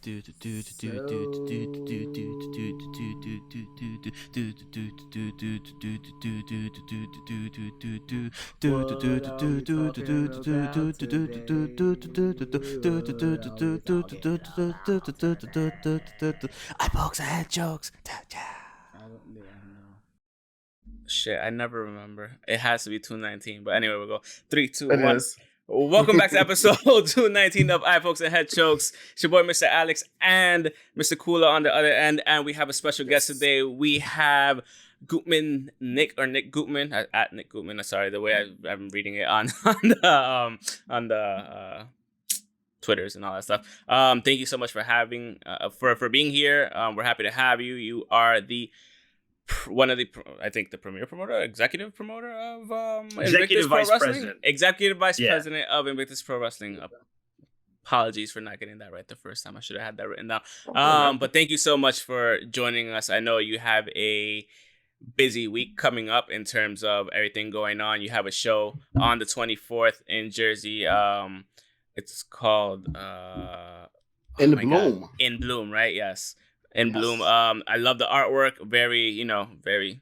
folks, I had jokes. Shit, I never remember. It has to be 219. But anyway, we'll go 3, 2, It 1. is. Welcome back to episode 219 of I Folks and Head Chokes. It's your boy, Mr. Alex, and Mr. Koola on the other end. And we have a special guest today. We have Goutman, Nick Goutman, at Nick Goutman. Sorry, the way I'm reading it on the Twitters and all that stuff. Thank you so much for having for being here. We're happy to have you. You are one of the, I think, the executive promoter of executive vice president of Invictus Pro Wrestling. Apologies for not getting that right the first time. I should have had that written down. But thank you so much for joining us. I know you have a busy week coming up in terms of everything going on. You have a show on the 24th in Jersey. It's called In Bloom. In Bloom, right? Yes. In Bloom. I love the artwork. Very, very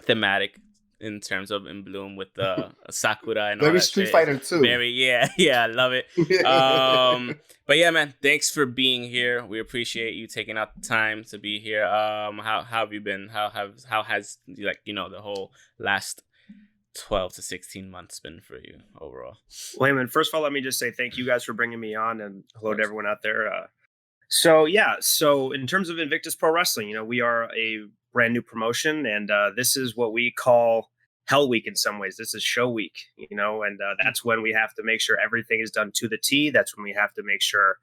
thematic in terms of In Bloom with the sakura and all that. Very Street Fighter too. Very, yeah, I love it. But yeah, man, thanks for being here. We appreciate you taking out the time to be here. How have you been? How has the whole last 12 to 16 months been for you overall? Well, man, first of all, let me just say thank you guys for bringing me on, and hello to everyone out there. So in terms of Invictus Pro Wrestling, we are a brand new promotion, and this is what we call Hell Week in some ways. This is show week, and that's when we have to make sure everything is done to the T. That's when we have to make sure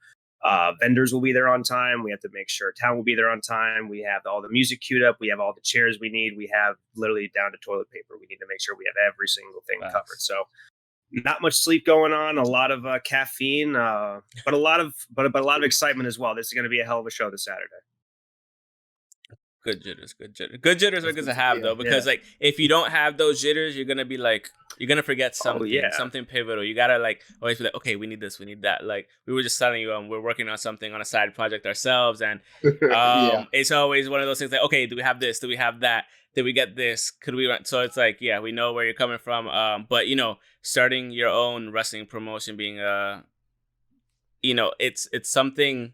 vendors will be there on time. We have to make sure town will be there on time. We have all the music queued up. We have all the chairs we need. We have literally down to toilet paper. We need to make sure we have every single thing covered. So not much sleep going on, a lot of caffeine, but a lot of excitement as well. This is going to be a hell of a show this Saturday. Good jitters are good to have though, because if you don't have those jitters, you're gonna be you're gonna forget something, something pivotal. You gotta always be okay, we need this, we need that. Like we were just telling you, we're working on something on a side project ourselves, and it's always one of those things okay, do we have this? Do we have that? Did we get this? Could we run? So it's we know where you're coming from. But starting your own wrestling promotion, being it's something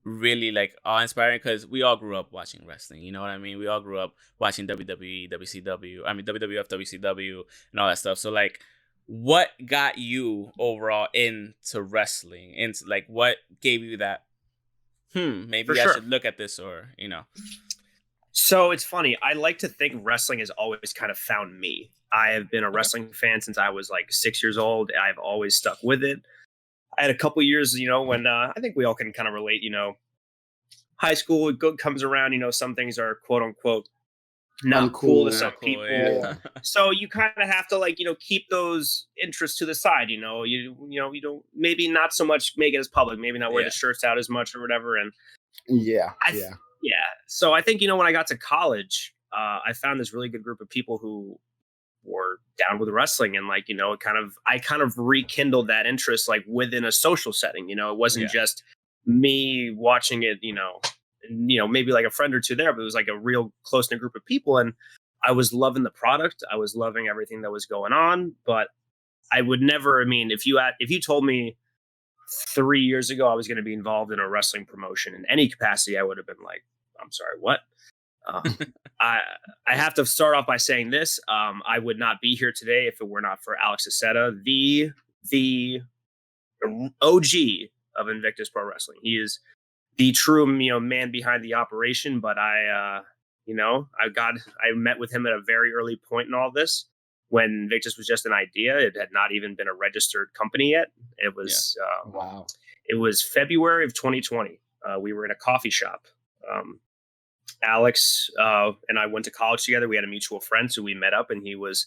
really awe-inspiring, because we all grew up watching wrestling. You know what I mean? We all grew up watching WWE, WWF, WCW, and all that stuff. So what got you overall into wrestling? Into what gave you that? Maybe I should look at this, or So it's funny. I like to think wrestling has always kind of found me. I have been a wrestling fan since I was 6 years old. I've always stuck with it. I had a couple years, when I think we all can kind of relate, high school comes around, some things are quote unquote not cool to some people. Yeah. So you kind of have to keep those interests to the side, you don't, maybe not so much make it as public, maybe not wear the shirts out as much or whatever. And so I think, when I got to college, I found this really good group of people who were down with wrestling, and I kind of rekindled that interest within a social setting. It wasn't just me watching it, maybe a friend or two there, but it was a real close-knit group of people, and I was loving the product. I was loving everything that was going on, but I would never, if you told me 3 years ago I was going to be involved in a wrestling promotion in any capacity, I would have been I'm sorry, what? I have to start off by saying this. I would not be here today if it were not for Alex Aceta, the OG of Invictus Pro Wrestling. He is the true man behind the operation. But I met with him at a very early point in all this, when Invictus was just an idea. It had not even been a registered company yet. It was wow. It was February of 2020. We were in a coffee shop. Alex and I went to college together. We had a mutual friend, so we met up, and he was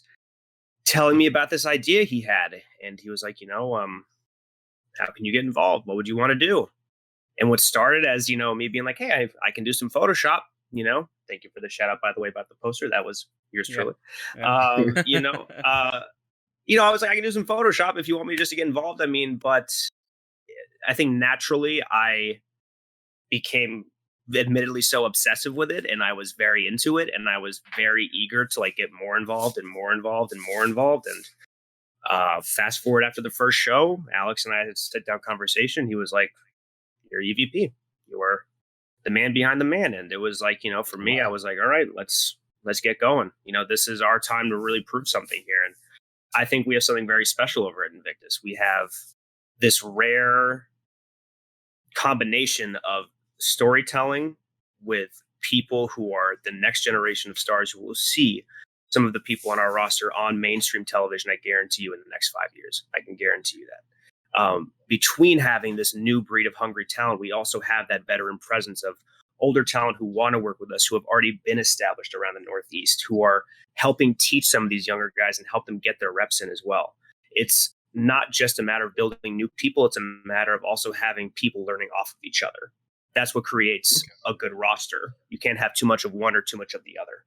telling me about this idea he had. And he was like, how can you get involved? What would you want to do? And what started as, me being like, hey, I can do some Photoshop, Thank you for the shout out, by the way, about the poster. That was yours truly. Yeah. I was like, I can do some Photoshop if you want me just to get involved. But I think naturally I became admittedly so obsessive with it, and I was very into it, and I was very eager to like get more involved and more involved and more involved. And fast forward after the first show, Alex and I had a sit down conversation. He was like, "You're EVP. You're the man behind the man." And it was like, you know, for me, I was like, all right, let's get going. You know, this is our time to really prove something here. And I think we have something very special over at Invictus. We have this rare combination of storytelling with people who are the next generation of stars who will see some of the people on our roster on mainstream television. I guarantee you in the next 5 years, I can guarantee you that. Between having this new breed of hungry talent, we also have that veteran presence of older talent who want to work with us, who have already been established around the Northeast, who are helping teach some of these younger guys and help them get their reps in as well. It's not just a matter of building new people. It's a matter of also having people learning off of each other. That's what creates a good roster. You can't have too much of one or too much of the other,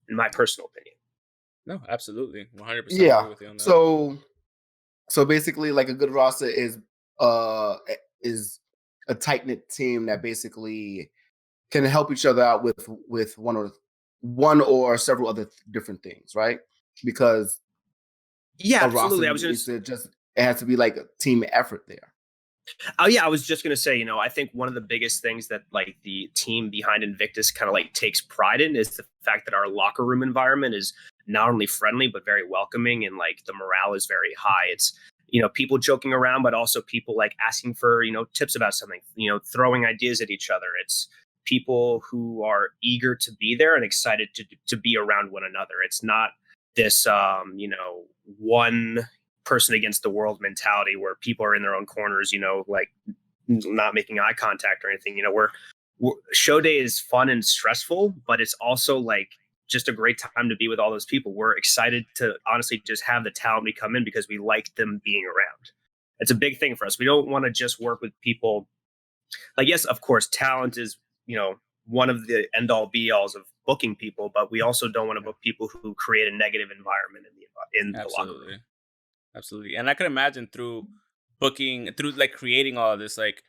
in my personal opinion. No, absolutely. 100% yeah. agree with you on that. So basically, like, a good roster is a tight-knit team that basically can help each other out with one or several other different things, right? Because absolutely. It has to be like a team effort there. Oh yeah, I was just gonna say, you know, I think one of the biggest things that like the team behind Invictus kind of like takes pride in is the fact that our locker room environment is not only friendly but very welcoming, and like the morale is very high. It's, you know, people joking around, but also people like asking for, you know, tips about something, you know, throwing ideas at each other. It's people who are eager to be there and excited to be around one another. It's not this you know, one person against the world mentality where people are in their own corners, you know, like not making eye contact or anything. You know, we're show day is fun and stressful, but it's also like just a great time to be with all those people. We're excited to honestly just have the talent we come in because we like them being around. It's a big thing for us. We don't want to just work with people. Like, yes, of course, talent is, you know, one of the end all be alls of booking people, but we also don't want to book people who create a negative environment in the locker room. Absolutely. And I can imagine through like creating all of this, like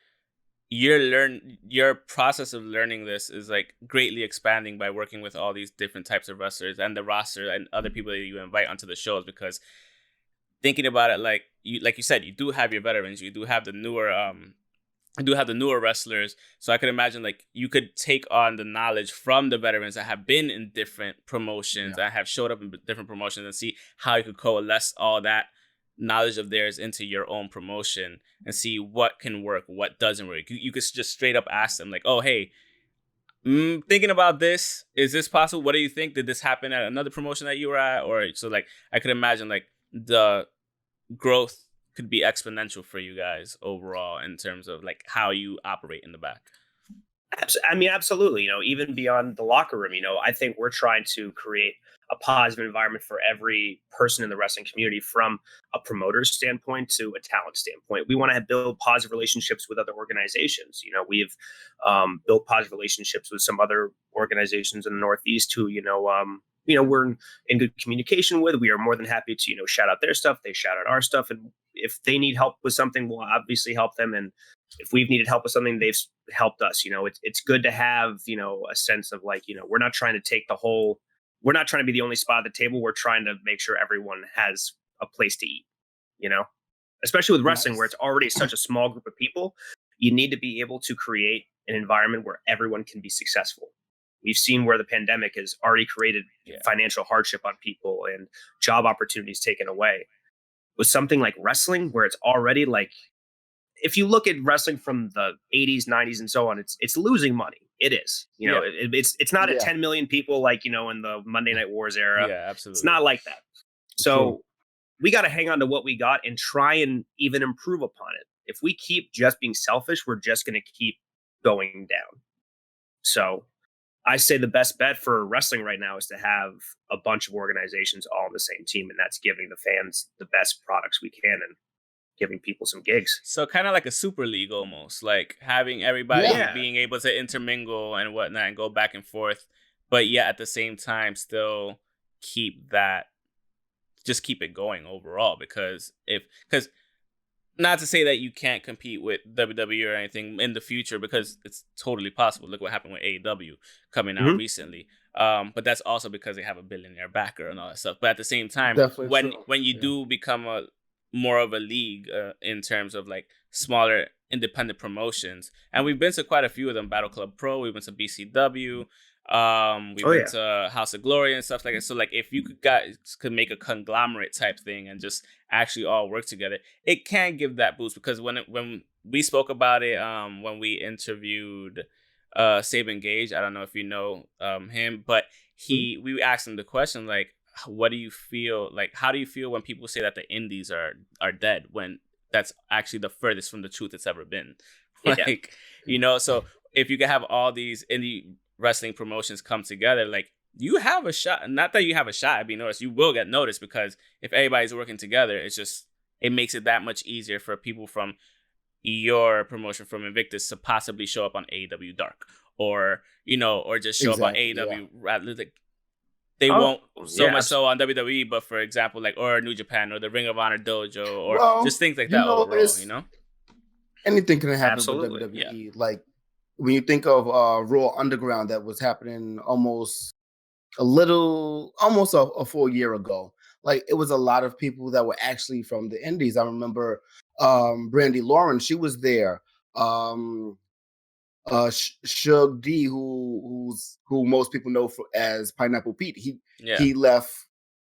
your process of learning this is like greatly expanding by working with all these different types of wrestlers and the roster and other people that you invite onto the shows. Because thinking about it, like you said, you do have your veterans, you do have the newer wrestlers. So I could imagine like you could take on the knowledge from the veterans that have been in different promotions, that have showed up in different promotions, and see how you could coalesce all that knowledge of theirs into your own promotion and see what can work, what doesn't work. You could just straight up ask them like, oh, hey, thinking about this, is this possible? What do you think? Did this happen at another promotion that you were at? Or so like I could imagine like the growth could be exponential for you guys overall in terms of like how you operate in the back. I mean, absolutely. You know, even beyond the locker room, you know, I think we're trying to create a positive environment for every person in the wrestling community, from a promoter's standpoint to a talent standpoint. We want to build positive relationships with other organizations. You know, we've built positive relationships with some other organizations in the Northeast who, we're in good communication with. We are more than happy to, you know, shout out their stuff. They shout out our stuff. And if they need help with something, we'll obviously help them. And if we've needed help with something, they've helped us. You know, it's good to have, you know, a sense of like, you know, we're not trying to be the only spot at the table. We're trying to make sure everyone has a place to eat, you know, especially with wrestling, where it's already such a small group of people. You need to be able to create an environment where everyone can be successful. We've seen where the pandemic has already created financial hardship on people and job opportunities taken away. With something like wrestling, where it's already like, if you look at wrestling from the 80s, 90s, and so on, it's losing money. It is, you know, it's not at 10 million people like, you know, in the Monday Night Wars era. Yeah, absolutely. It's not like that. So we got to hang on to what we got and try and even improve upon it. If we keep just being selfish, we're just going to keep going down. So I say the best bet for wrestling right now is to have a bunch of organizations all on the same team, and that's giving the fans the best products we can and giving people some gigs. So kind of like a super league almost, like having everybody being able to intermingle and whatnot and go back and forth, but yet at the same time still keep it going overall. Because not to say that you can't compete with WWE or anything in the future, because it's totally possible. Look what happened with AEW coming out recently. But that's also because they have a billionaire backer and all that stuff. But at the same time, when you do become more of a league in terms of like smaller independent promotions, and we've been to quite a few of them, Battle Club Pro, we've been to BCW, we went to House of Glory and stuff like that. So like if you guys could make a conglomerate type thing and just actually all work together, it can give that boost. Because when we spoke about it, when we interviewed Saban Gage, I don't know if you know him, but we asked him the question like, what do you feel like? How do you feel when people say that the indies are dead, when that's actually the furthest from the truth it's ever been? Like, you know, so if you can have all these indie wrestling promotions come together, like you have a shot. Not that you have a shot at being noticed, you will get noticed, because if everybody's working together, it makes it that much easier for people from your promotion, from Invictus, to possibly show up on AEW Dark, or you know, or just show up on AEW. Like, they won't so much so on WWE, but for example, like, or New Japan, or the Ring of Honor Dojo, or just things like that overall, you know? Anything can happen with WWE. Yeah. Like, when you think of Raw Underground, that was happening almost a full year ago. Like, it was a lot of people that were actually from the indies. I remember Brandy Lauren, she was there. Shug D, who most people know as Pineapple Pete, he left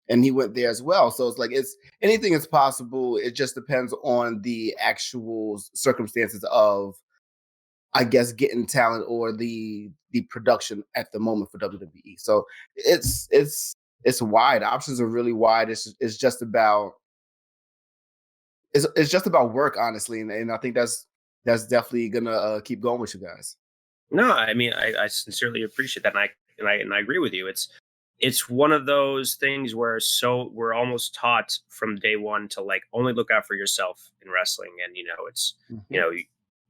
and he went there as well. So it's like anything is possible. It just depends on the actual circumstances of, I guess, getting talent or the production at the moment for WWE. So it's wide. Options are really wide. It's just about work, honestly, and I think that's definitely gonna keep going with you guys. No, I mean, I sincerely appreciate that, and I agree with you. It's one of those things where we're almost taught from day one to like only look out for yourself in wrestling, and you know it's you know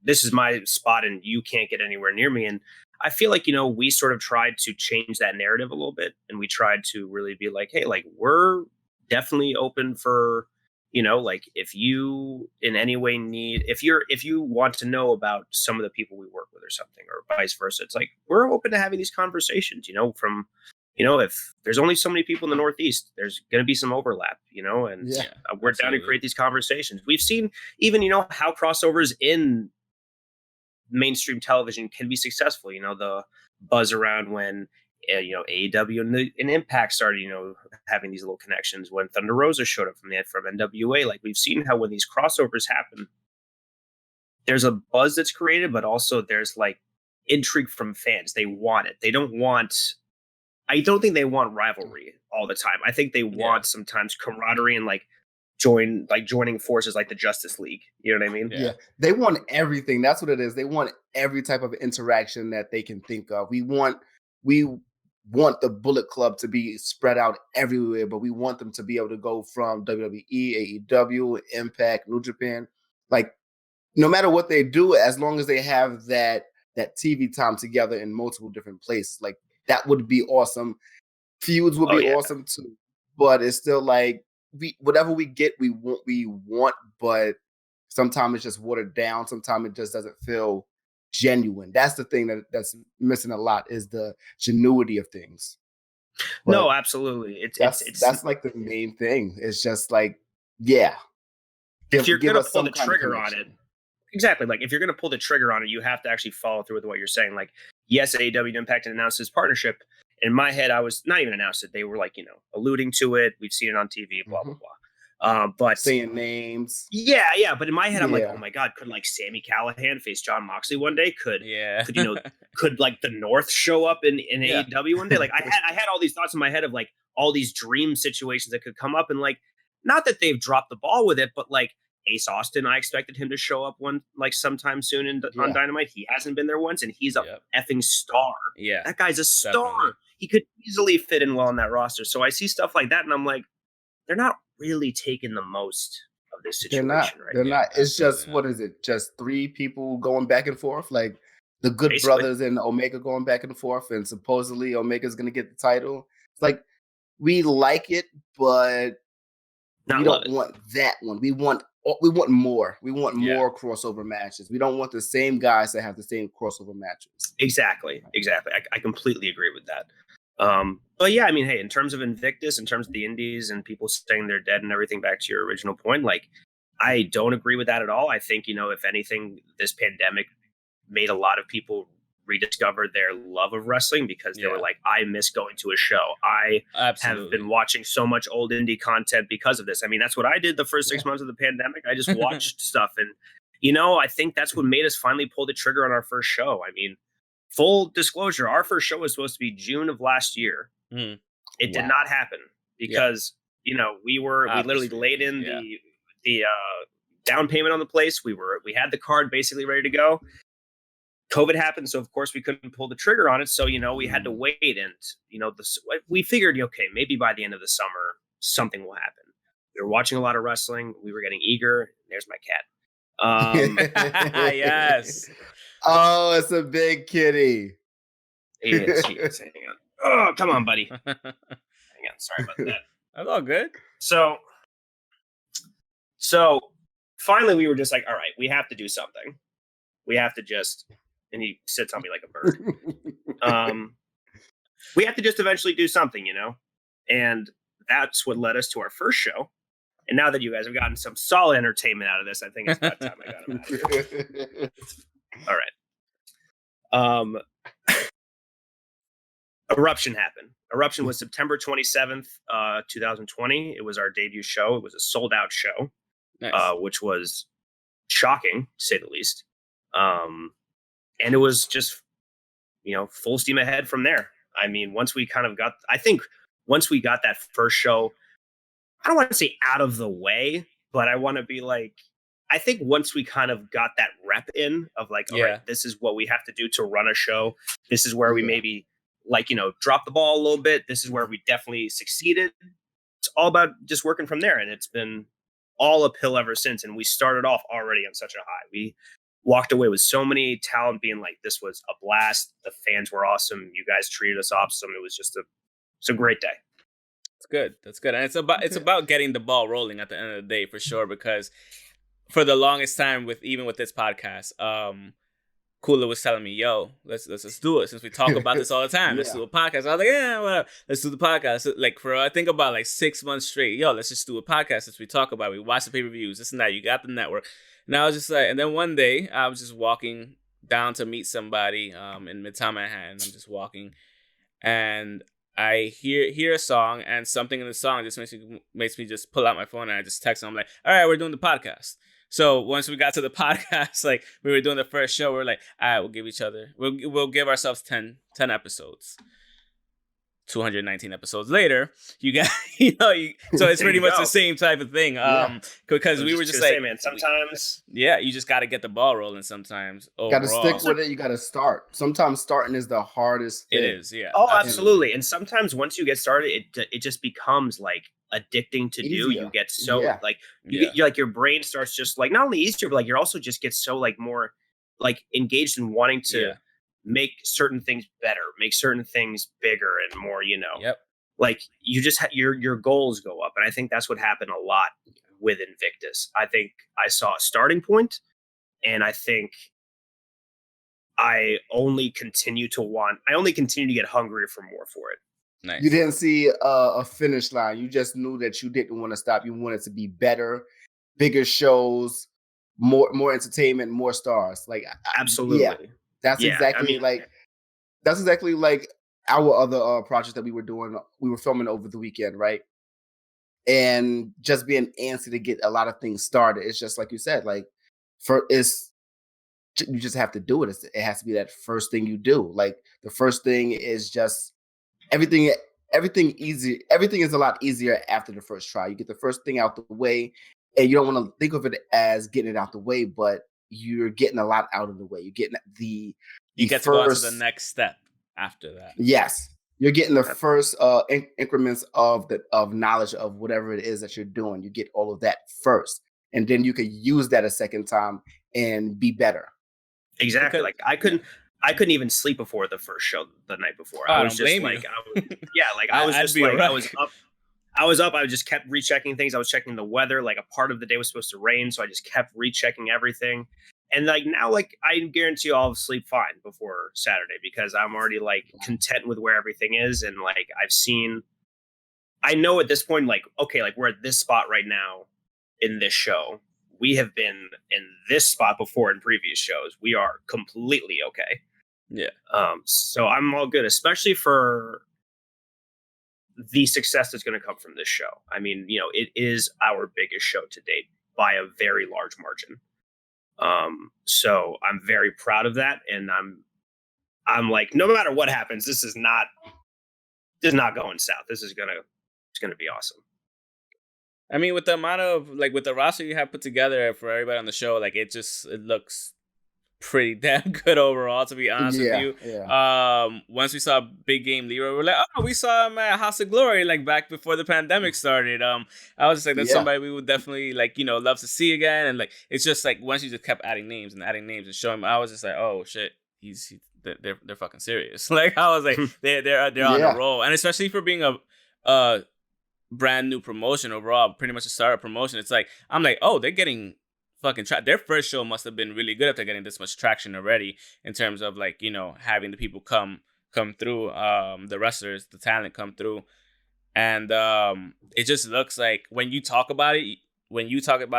this is my spot and you can't get anywhere near me. And I feel like, you know, we sort of tried to change that narrative a little bit, and we tried to really be like, hey, like we're definitely open for, you know, like if you in any way if you want to know about some of the people we work with or something, or vice versa, it's like we're open to having these conversations, you know, from, you know, if there's only so many people in the Northeast, there's going to be some overlap, you know, and we're down to create these conversations. We've seen even, you know, how crossovers in mainstream television can be successful. You know, the buzz around when you know, AEW and Impact started, you know, having these little connections, when Thunder Rosa showed up from NWA. Like, we've seen how when these crossovers happen, there's a buzz that's created, but also there's like intrigue from fans. They want it. I don't think they want rivalry all the time. I think they want sometimes camaraderie and like joining forces like the Justice League. You know what I mean? Yeah. They want everything. That's what it is. They want every type of interaction that they can think of. We want the Bullet Club to be spread out everywhere, but we want them to be able to go from WWE, AEW, Impact, New Japan. Like, no matter what they do, as long as they have that TV time together in multiple different places, like that would be awesome. Feuds would be awesome too, but it's still like whatever we get, we want, but sometimes it's just watered down. Sometimes it just doesn't feel genuine. That's the thing that's missing a lot, is the genuity of things. But no, absolutely. That's like the main thing. It's just like, if you're gonna pull the trigger on it, exactly. Like, if you're gonna pull the trigger on it, you have to actually follow through with what you're saying. Like, yes, AEW Impact announced his partnership. In my head, I was not even announced it. They were like, you know, alluding to it. We've seen it on TV, blah, blah, blah. But saying names. Yeah. But in my head, I'm like, oh my God, could like Sami Callihan face Jon Moxley one day? Could you know, could like the North show up in AEW one day? Like, I had all these thoughts in my head of like all these dream situations that could come up. And like, not that they've dropped the ball with it, but like Ace Austin, I expected him to show up sometime soon on Dynamite. He hasn't been there once, and he's a effing star. Yeah. That guy's a star. Definitely. He could easily fit in well on that roster. So I see stuff like that, and I'm like, they're not really taking the most of this situation. They're not. It's just, what is it? Just three people going back and forth? Like the Good Brothers and Omega going back and forth, and supposedly Omega's going to get the title. It's like, we like it, but we don't want that one. We want we want more. We want more crossover matches. We don't want the same guys that have the same crossover matches. Exactly. I completely agree with that. But yeah, I mean, hey, in terms of Invictus, in terms of the indies and people saying they're dead and everything, back to your original point, like, I don't agree with that at all. I think, if anything, this pandemic made a lot of people rediscover their love of wrestling because they were like, I miss going to a show. I have been watching so much old indie content because of this. I mean, that's what I did the first 6 months of the pandemic. I just watched stuff. And, I think that's what made us finally pull the trigger on our first show. I mean, full disclosure, our first show was supposed to be June of last year. It did not happen because, we literally laid in the down payment on the place. We had the card basically ready to go. COVID happened, so of course we couldn't pull the trigger on it. So we had to wait, and we figured, okay, maybe by the end of the summer something will happen. We were watching a lot of wrestling. We were getting eager. There's my cat. Yes. Oh, it's a big kitty. He is. Hang on. Oh, come on, buddy. Hang on. Sorry about that. That's all good. So finally we were just like, all right, we have to do something. We have to just, and he sits on me like a bird. We have to just eventually do something, and that's what led us to our first show. And now that you guys have gotten some solid entertainment out of this, I think it's about time I got him out. All right. Eruption happened. Eruption was September 27th, 2020. It was our debut show. It was a sold out show, which was shocking, to say the least. And it was just, full steam ahead from there. I mean, once we got that first show, I don't want to say out of the way, but I want to be like, I think once we kind of got that rep in of like, all right, this is what we have to do to run a show. This is where we maybe drop the ball a little bit. This is where we definitely succeeded. It's all about just working from there. And it's been all uphill ever since. And we started off already on such a high. We walked away with so many talent being like, this was a blast. The fans were awesome. You guys treated us awesome. It was just it's a great day. That's good. And it's about getting the ball rolling at the end of the day, for sure, because for the longest time with this podcast, Koola was telling me, yo, let's do it. Since we talk about this all the time, let's do a podcast. I was like, yeah, whatever. Let's do the podcast. So, like, I think about like 6 months straight, yo, let's just do a podcast since we talk about it. We watch the pay-per-views, this and that. You got the network. And I was just like, and then one day I was just walking down to meet somebody in Midtown Manhattan. I'm just walking, and I hear a song, and something in the song just makes me just pull out my phone, and I just text him. I'm like, all right, we're doing the podcast. So once we got to the podcast, like we were doing the first show, we're like, all right, we'll give ourselves 10 episodes. 219 episodes later, you got, so it's pretty much the same type of thing. Because we were just like, man, sometimes, you just got to get the ball rolling. Sometimes, got to stick with it. You got to start. Sometimes starting is the hardest thing. It is, yeah. Oh, absolutely. And sometimes once you get started, it just becomes like addicting to do. You get so you're like, your brain starts just like not only easier, but like you're also just get so like more like engaged in wanting to make certain things better, make certain things bigger and more, like you just your goals go up. And I think that's what happened a lot with Invictus. I think I saw a starting point, and I think I only continue to get hungrier for more for it. Nice. You didn't see a finish line. You just knew that you didn't want to stop. You wanted to be better, bigger shows, more entertainment, more stars. Like, absolutely. Yeah. That's exactly like our other projects that we were doing. We were filming over the weekend, right? And just being antsy to get a lot of things started. It's just like you said, like you just have to do it. It has to be that first thing you do. Like the first thing is just everything easy. Everything is a lot easier after the first try. You get the first thing out the way, and you don't want to think of it as getting it out the way, but you're getting a lot out of the way. You're getting you get to go on to the next step after that. Yes. You're getting the first increments of knowledge of whatever it is that you're doing. You get all of that first, and then you can use that a second time and be better. Exactly. Like I couldn't even sleep before the first show the night before. I was just like, I was I was up. I just kept rechecking things. I was checking the weather. Like a part of the day was supposed to rain, so I just kept rechecking everything. And like now, like I guarantee you I'll sleep fine before Saturday because I'm already like content with where everything is. And like I know at this point, like, okay, like we're at this spot right now in this show. We have been in this spot before in previous shows. We are completely okay. Yeah. So I'm all good, especially for the success that's going to come from this show. I mean, you know, it is our biggest show to date by a very large margin. So I'm very proud of that. And I'm like, no matter what happens, this is not going south. It's going to be awesome. I mean, with the amount of with the roster you have put together for everybody on the show, like it looks pretty damn good overall, to be honest with you. Yeah. Once we saw Big Game Leroy, we're like, oh, we saw him at House of Glory like back before the pandemic started. I was just like, that's somebody we would definitely love to see again. And like, it's just like once you just kept adding names and showing him, I was just like, oh shit, they're fucking serious. Like I was like, they're on a roll, and especially for being a brand new promotion overall, pretty much a startup promotion. It's like I'm like, oh, they're getting fucking their first show must have been really good if they're getting this much traction already in terms of having the people come through, the wrestlers, the talent come through, and it just looks like when you talk about it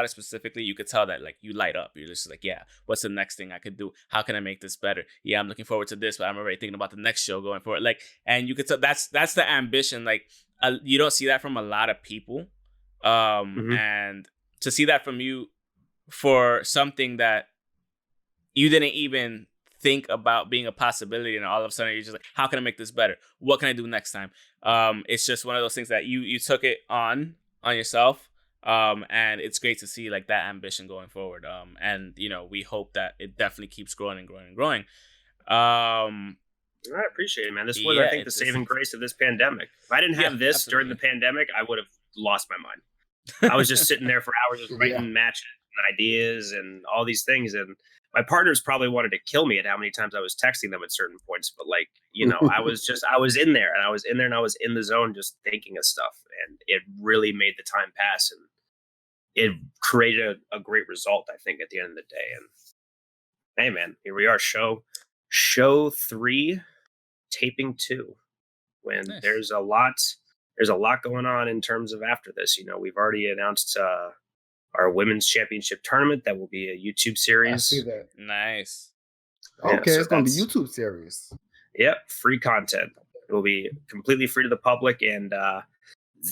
specifically, you could tell that like you light up. You're just like, yeah, what's the next thing I could do? How can I make this better? Yeah, I'm looking forward to this, but I'm already thinking about the next show going forward. Like, and you could tell that's the ambition. Like, you don't see that from a lot of people, and to see that from you for something that you didn't even think about being a possibility, and all of a sudden you're just like, how can I make this better? What can I do next time? It's just one of those things that you took it on yourself, and it's great to see like that ambition going forward. And we hope that it definitely keeps growing and growing and growing. I appreciate it, man. This was, I think, the saving grace of this pandemic. If I didn't have this during the pandemic, I would have lost my mind. I was just sitting there for hours just writing matches and ideas and all these things, and my partners probably wanted to kill me at how many times I was texting them at certain points, but I was in there and I was in the zone just thinking of stuff, and it really made the time pass, and it created a great result, I think, at the end of the day. And hey man, here we are, show 3, taping 2, when nice. There's a lot going on in terms of after this. We've already announced our women's championship tournament that will be a YouTube series. I see that. Nice. Okay, so it's going to be YouTube series. Yep, free content. It will be completely free to the public, and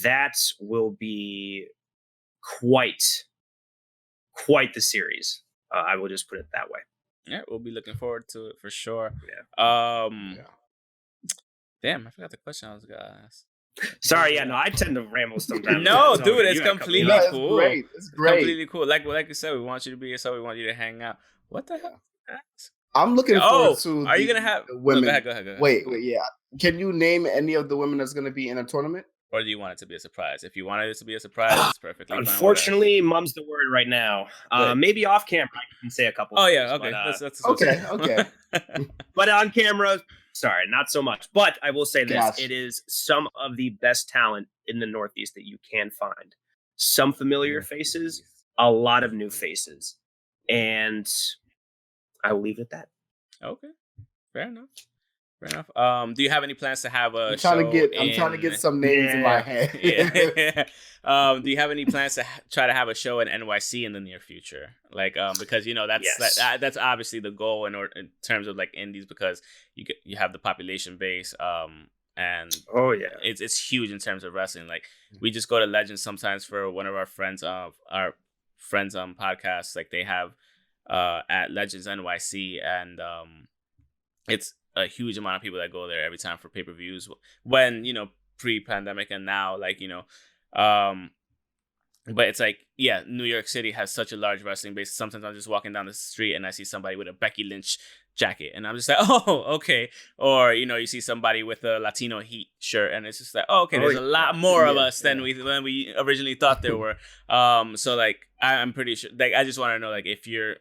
that will be quite the series. I will just put it that way. Yeah, we'll be looking forward to it for sure. Yeah. Damn, I forgot the question I was gonna ask. Sorry, I tend to ramble sometimes. No, dude, it's completely cool. It's great. Completely cool. Like you said, we want you to be yourself. We want you to hang out. What the hell? I'm looking forward to. Are you gonna have women? No, go ahead. Wait, yeah. Can you name any of the women that's gonna be in a tournament? Or do you want it to be a surprise? If you wanted it to be a surprise, it's perfectly fine. Unfortunately, mum's the word right now. Maybe off camera, I can say a couple. Oh yeah, okay. But, that's okay. But on camera, sorry, not so much. But I will say this: It is some of the best talent in the Northeast that you can find. Some familiar faces, a lot of new faces, and I will leave it at that. Okay, fair enough. Do you have any plans to have a I'm trying to get some names in my head. Do you have any plans to try to have a show in NYC in the near future? Because that's obviously the goal in terms of like indies, because you have the population base, and it's huge in terms of wrestling. Like we just go to Legends sometimes for one of our friends podcasts. Like they have at Legends NYC, and it's a huge amount of people that go there every time for pay-per-views when, pre-pandemic and now, but it's like, yeah, New York City has such a large wrestling base. Sometimes I'm just walking down the street and I see somebody with a Becky Lynch jacket and I'm just like, oh, okay. Or, you see somebody with a Latino Heat shirt and it's just like, oh, okay, there's a lot more of us than we originally thought there were. So like, I'm pretty sure, like, I just want to know, like, if you're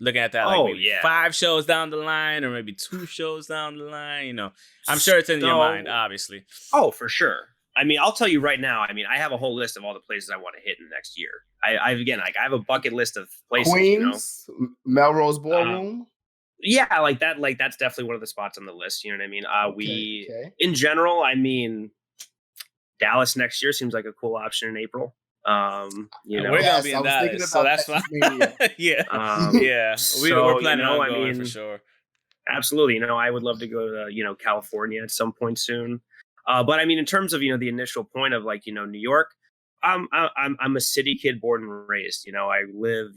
looking at that, like maybe 5 shows down the line, or maybe 2 shows down the line. I'm sure it's in your mind, obviously. Oh, for sure. I mean, I'll tell you right now. I mean, I have a whole list of all the places I want to hit in the next year. I have a bucket list of places. Queens, Melrose Ballroom. Yeah, like that. Like that's definitely one of the spots on the list. You know what I mean? In general, I mean, Dallas next year seems like a cool option in April. We're gonna be in Dallas, so that's fine. Yeah, we're planning on going for sure. Absolutely. I would love to go to California at some point soon. But I mean, in terms of the initial point of like New York, I'm a city kid, born and raised. I live.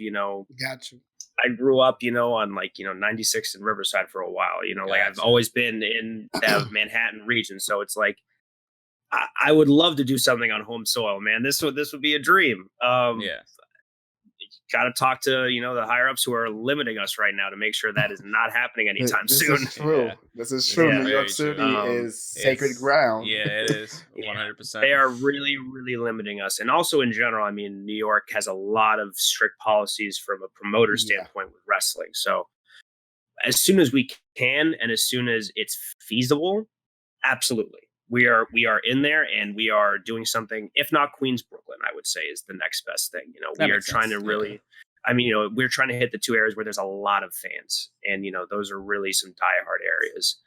Gotcha. I grew up, on like 96 and Riverside for a while. Like I've always been in the Manhattan region, so it's like I would love to do something on home soil, man. This would be a dream. Got to talk to the higher ups who are limiting us right now to make sure that is not happening anytime soon. This is true. This is true. New York City is sacred ground. Yeah, it is 100%. They are really, really limiting us, and also in general. I mean, New York has a lot of strict policies from a promoter standpoint with wrestling. So, as soon as we can, and as soon as it's feasible, absolutely. We are in there, and we are doing something. If not Queens, Brooklyn, I would say is the next best thing. We are trying to really. I mean, we're trying to hit the two areas where there's a lot of fans, and those are really some diehard areas.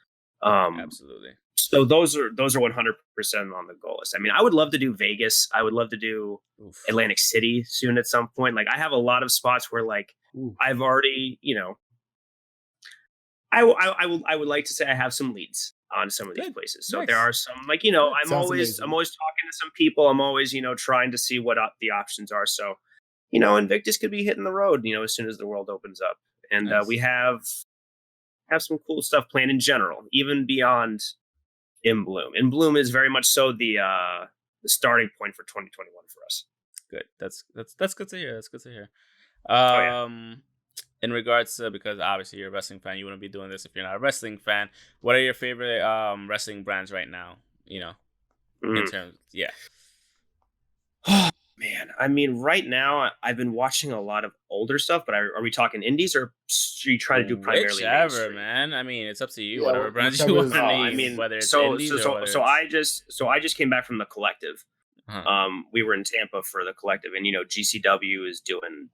Absolutely. So those are 100% on the goal list. I mean, I would love to do Vegas. I would love to do Atlantic City soon at some point. Like I have a lot of spots where like I've already, I would like to say I have some leads on some of these places. So there are some like, I'm always talking to some people. I'm always, trying to see what the options are. So, Invictus could be hitting the road, as soon as the world opens up. And we have some cool stuff planned in general, even beyond In Bloom. In Bloom is very much so the starting point for 2021 for us. Good. That's good to hear. That's good to hear. In regards to, because obviously you're a wrestling fan, you wouldn't be doing this if you're not a wrestling fan. What are your favorite wrestling brands right now? In terms, Oh man, I mean, right now I've been watching a lot of older stuff. But are we talking indies, or are you trying to do primarily whichever, mainstream? Man? I mean, it's up to you. Whatever brands you want to name. I mean, whether it's indies or whether so I just came back from the Collective. We were in Tampa for the Collective, and GCW is doing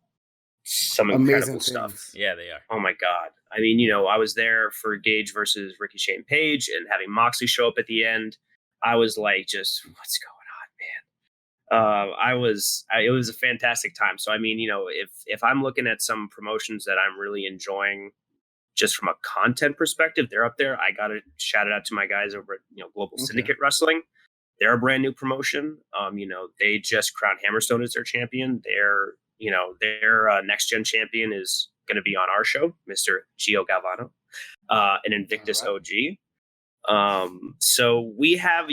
some incredible stuff. Yeah, they are. Oh my God. I mean, I was there for Gage versus Ricky Shane Page, and having Moxley show up at the end, I was like, just what's going on, man? It was a fantastic time. So, I mean, if I'm looking at some promotions that I'm really enjoying just from a content perspective, they're up there. I got to shout it out to my guys over at, Global Syndicate Wrestling. They're a brand new promotion. They just crowned Hammerstone as their champion. Their next gen champion is going to be on our show, Mr. Gio Galvano, an Invictus OG. So we have,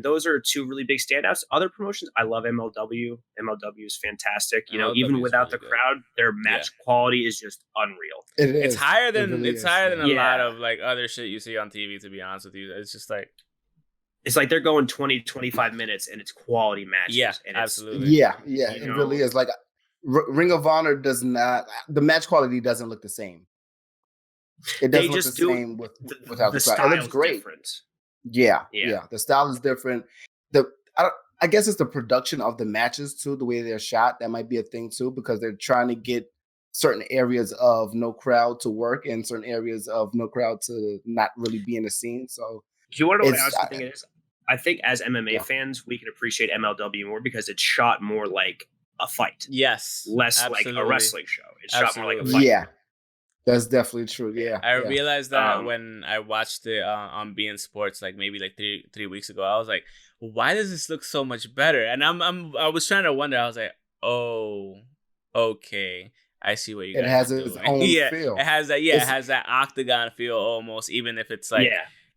those are two really big standouts. Other promotions, I love MLW. MLW is fantastic. Even without the crowd, their match quality is just unreal. It is. It's higher than a lot of like other shit you see on TV, to be honest with you. It's just like, it's like they're going 20, 25 minutes and it's quality matches. Yeah, and absolutely. Yeah, it really is. Like Ring of Honor does not, the match quality doesn't look the same. It doesn't look the same without the crowd. It looks great. Different. Yeah. The style is different. I guess it's the production of the matches too, the way they're shot. That might be a thing too, because they're trying to get certain areas of no crowd to work and certain areas of no crowd to not really be in the scene. So do you want to know what else I think it is? I think as MMA fans, we can appreciate MLW more because it's shot more like a fight. Yes. Less like a wrestling show. It's shot more like a fight. Yeah. That's definitely true. Yeah. I realized that when I watched it on beIN Sports, like maybe like three weeks ago, I was like, why does this look so much better? And I was trying to wonder, I was like, oh, okay. I see what you guys It has its own feel. It has that, it has that octagon feel almost, even if it's like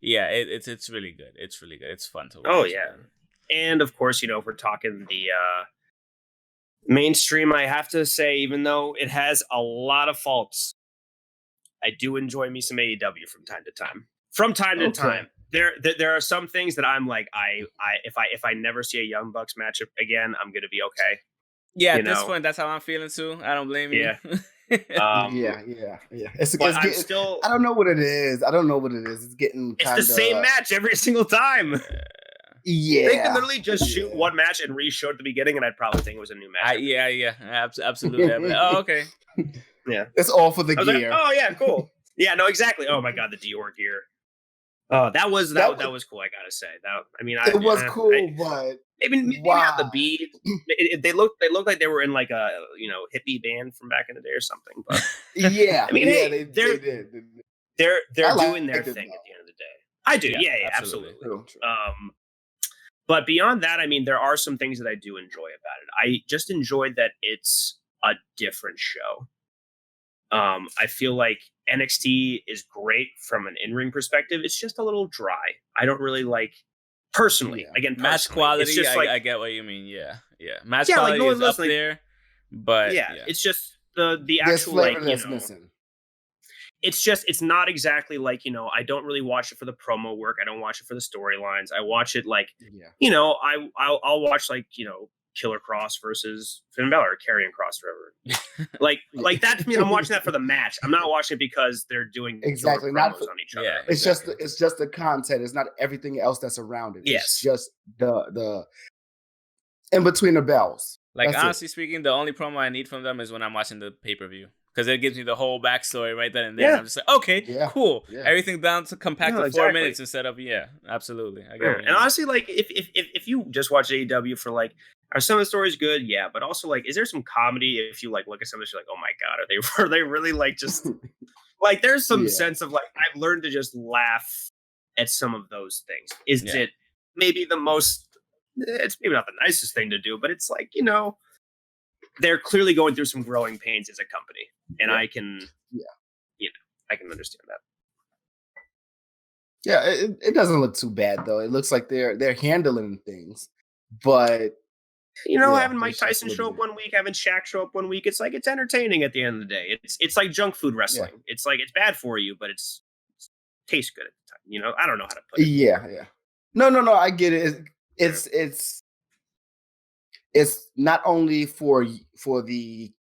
it's really good. It's really good. It's fun to watch. Oh yeah. And of course, if we're talking the mainstream, I have to say, even though it has a lot of faults, I do enjoy me some AEW from time to time. From time to time. There are some things that I'm like, if I never see a Young Bucks matchup again, I'm gonna be okay. Yeah, at this point, that's how I'm feeling too. I don't blame you. Yeah. It's I don't know what it is. It's getting it's the same match every single time. Yeah, they could literally just shoot one match and re-show at the beginning, and I'd probably think it was a new match. Absolutely. Oh, okay. Yeah, it's all for the gear. Like, oh yeah, cool. Yeah, no, exactly. Oh my god, the Dior gear. Oh, that was cool. I gotta say that. I mean, it was cool, but maybe not the bead. They looked like they were in like a hippie band from back in the day or something. But yeah, I mean, yeah, hey, they did. They're doing their thing at the end of the day. I do, yeah, absolutely. True. But beyond that, I mean, there are some things that I do enjoy about it. I just enjoyed that it's a different show. I feel like NXT is great from an in-ring perspective. It's just a little dry. I don't really like, personally. Again, match quality. It's just I get what you mean. Yeah. Match quality is up there, but it's just the actual like missing. It's not exactly like, I don't really watch it for the promo work. I don't watch it for the storylines. I watch it like, I'll watch like, Killer Cross versus Finn Balor, Karrion Cross, forever. like that to me, I'm watching that for the match. I'm not watching it because they're doing exactly promos on each other. Yeah, it's just the content. It's not everything else that's around it. Yes. It's just the in between the bells. Like, honestly speaking, the only promo I need from them is when I'm watching the pay-per-view. Because it gives me the whole backstory right then and there. Yeah. And I'm just like, okay, cool. Yeah. Everything down to compact to 4 minutes instead of, absolutely. I get it. And honestly, like, if you just watch AEW for, like, are some of the stories good? Yeah. But also, like, is there some comedy if you, like, look at some of this, you're like, oh my God, are they really, like, just, like, there's some sense of, like, I've learned to just laugh at some of those things. Is it maybe it's maybe not the nicest thing to do, but it's like, they're clearly going through some growing pains as a company, and I can, I can understand that. Yeah, it doesn't look too bad though. It looks like they're handling things, but having Mike Tyson show up one week, having Shaq show up one week, it's like it's entertaining at the end of the day. It's like junk food wrestling. Yeah. It's like it's bad for you, but it tastes good at the time. I don't know how to put it. Yeah. No, I get it. It's not only for the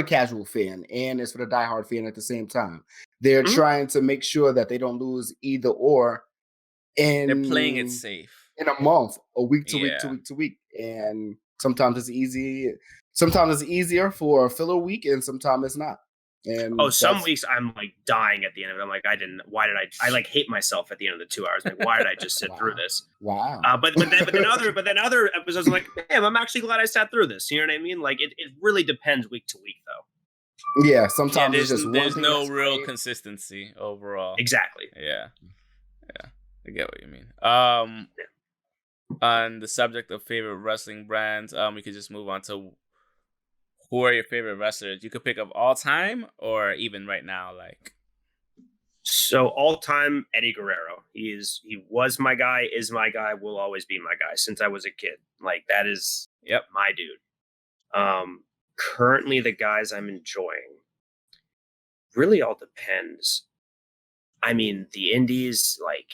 casual fan, and it's for the diehard fan at the same time. They're trying to make sure that they don't lose either or. And they're playing it safe in a month, a week to week to week to week. And sometimes it's easy. Sometimes it's easier for a filler week, and sometimes it's not. And some weeks I'm like dying at the end of it. I'm like, why did I like hate myself at the end of the 2 hours? Like, why did I just sit through this? Wow. But then other episodes I'm like, damn, I'm actually glad I sat through this. You know what I mean? Like it really depends week to week though. Yeah. Sometimes there's no real consistency overall. Exactly. Yeah. I get what you mean. On the subject of favorite wrestling brands, we could just move on to who are your favorite wrestlers? You could pick of all time or even right now, like. So all time, Eddie Guerrero. He was my guy, is my guy, will always be my guy since I was a kid. Like that is my dude. Currently the guys I'm enjoying really all depends. I mean, the indies, like,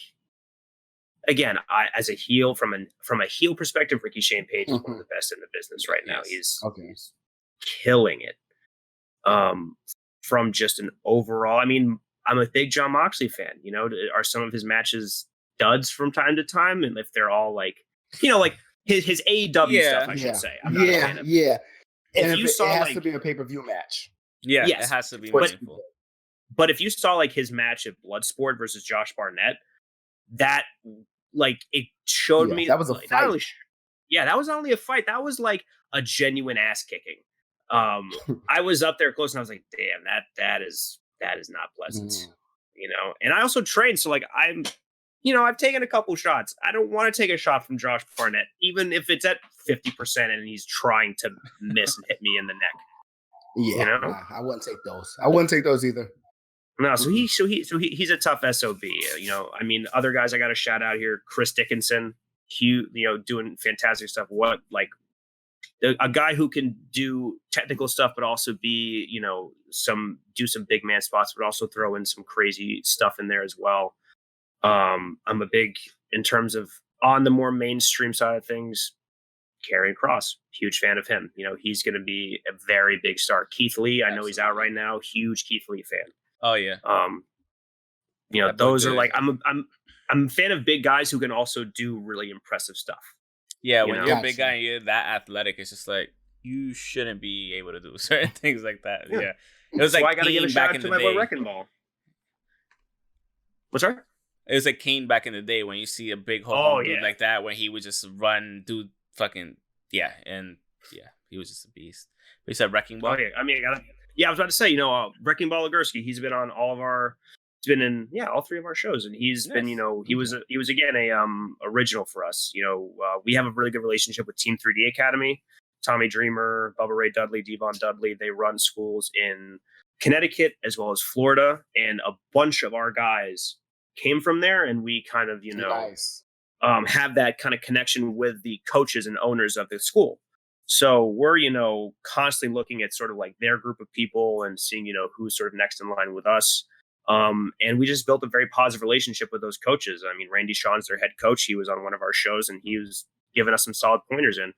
again, as a heel, from a heel perspective, Ricky Shane Page is one of the best in the business right now. He's killing it. From just an overall, I mean, I'm a big Jon Moxley fan. Are some of his matches duds from time to time? And if they're all like, like his AEW stuff, I should say. I'm not a fan of it. If you saw, it has to be a pay-per-view match. Yeah, it has to be meaningful. But if you saw like his match at Bloodsport versus Josh Barnett, that like it showed me that was a fight. That was not only a fight. That was like a genuine ass kicking. I was up there close and I was like, damn, that is not pleasant. And I also trained, so like I've taken a couple shots. I don't want to take a shot from Josh Barnett, even if it's at 50% and he's trying to miss and hit me in the neck. Yeah, I wouldn't take those. I wouldn't take those either. No, so he's a tough SOB. I mean, other guys I got to shout out here: Chris Dickinson, doing fantastic stuff. A guy who can do technical stuff, but also be, do some big man spots, but also throw in some crazy stuff in there as well. I'm a big, in terms of on the more mainstream side of things, Karrion Cross, huge fan of him. He's going to be a very big star. Keith Lee, I know he's out right now. Huge Keith Lee fan. Oh yeah. Those are like, I'm a fan of big guys who can also do really impressive stuff. Yeah, when you're a big guy and you're that athletic, it's just like you shouldn't be able to do certain things like that. Yeah. It was like I gotta give a shout out to my boy Wrecking Ball. What's that? It was like Kane back in the day when you see a big dude like that, when he would just run, do fucking he was just a beast. But you said Wrecking Ball. Oh, yeah. I mean, I was about to say, Wrecking Ball Legursky. He's been on he's been in all three of our shows, and he's been, he was again a original for us. We have a really good relationship with Team 3D Academy. Tommy Dreamer, Bubba Ray Dudley, Devon Dudley. They run schools in Connecticut as well as Florida, and a bunch of our guys came from there, and we kind of have that kind of connection with the coaches and owners of the school. So we're constantly looking at sort of like their group of people and seeing who's sort of next in line with us. And we just built a very positive relationship with those coaches. I mean, Randy Shawn's their head coach. He was on one of our shows, and he was giving us some solid pointers. And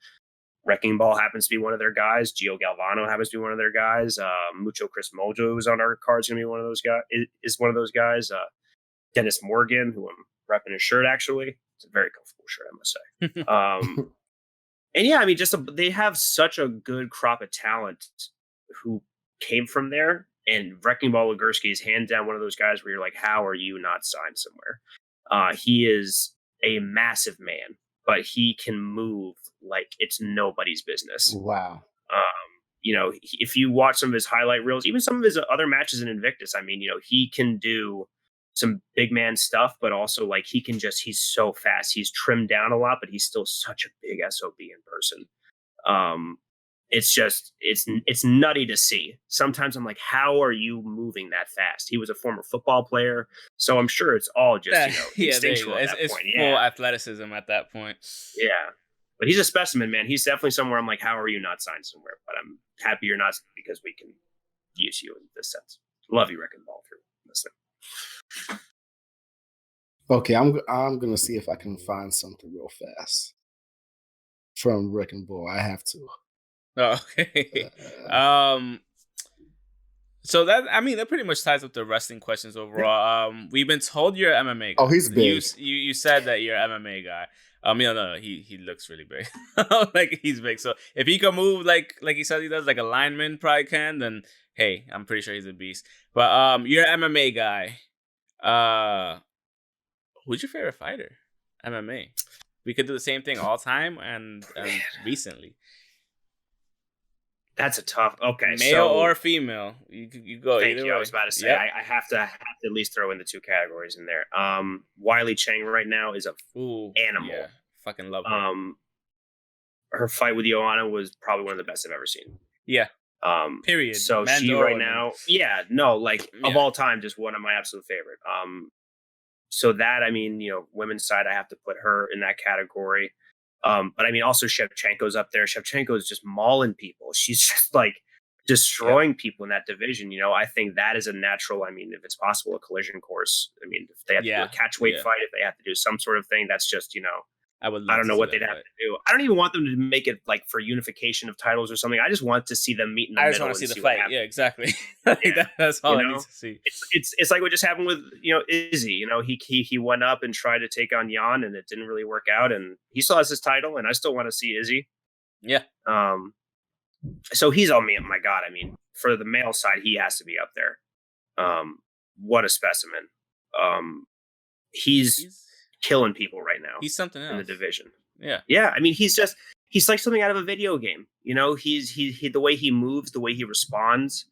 Wrecking Ball happens to be one of their guys. Gio Galvano happens to be one of their guys. Mucho Chris Mojo, who's on our cards, going to be one of those guys. Is one of those guys. Dennis Morgan, who I'm repping his shirt. Actually, it's a very comfortable shirt, I must say. And yeah, I mean, they have such a good crop of talent who came from there. And Wrecking Ball Legursky is hands down one of those guys where you're like, how are you not signed somewhere? He is a massive man, but he can move like it's nobody's business. Wow. If you watch some of his highlight reels, even some of his other matches in Invictus, I mean, he can do some big man stuff, but also like he's so fast. He's trimmed down a lot, but he's still such a big SOB in person. It's nutty to see. Sometimes I'm like, how are you moving that fast? He was a former football player, so I'm sure it's all just instinctual at that point. Full athleticism at that point. Yeah, but he's a specimen, man. He's definitely somewhere I'm like, how are you not signed somewhere? But I'm happy you're not, because we can use you in this sense. Love you, Wrecking Ball, for listening. Okay, I'm gonna see if I can find something real fast from Wrecking Ball. I have to. Oh, okay. So that pretty much ties up the wrestling questions overall. We've been told you're an MMA guy. Oh, he's big. You said that you're an MMA guy. No, he looks really big. Like he's big. So if he can move like he says he does, like a lineman probably can, then hey, I'm pretty sure he's a beast. But you're an MMA guy. Who's your favorite fighter? MMA. We could do the same thing all time and recently. That's a tough. Okay, male or female, you go. Thank you. I was about to say I have to at least throw in the two categories in there. Wiley Chang right now is a animal. Yeah, fucking love her. Her fight with Joanna was probably one of the best I've ever seen. Yeah. Period. So she right now, of all time, just one of my absolute favorite. So that, I mean, women's side, I have to put her in that category. But I mean, also Shevchenko's up there. Shevchenko is just mauling people. She's just like destroying people in that division. I think that is a natural. I mean, if it's possible, a collision course. I mean, if they have to do a catch weight fight, if they have to do some sort of thing, that's just, I don't know what they'd have to do. I don't even want them to make it like for unification of titles or something. I just want to see them meet in the middle. I just want to see the fight. Yeah, exactly. That's all I need to see. It's like what just happened with Izzy. He went up and tried to take on Jan, and it didn't really work out. And he still has his title, and I still want to see Izzy. Yeah. So he's on me. My God, I mean, for the male side, he has to be up there. What a specimen. He's killing people right now. He's something else in the division. Yeah. I mean, he's like something out of a video game. He's the way he moves, the way he responds,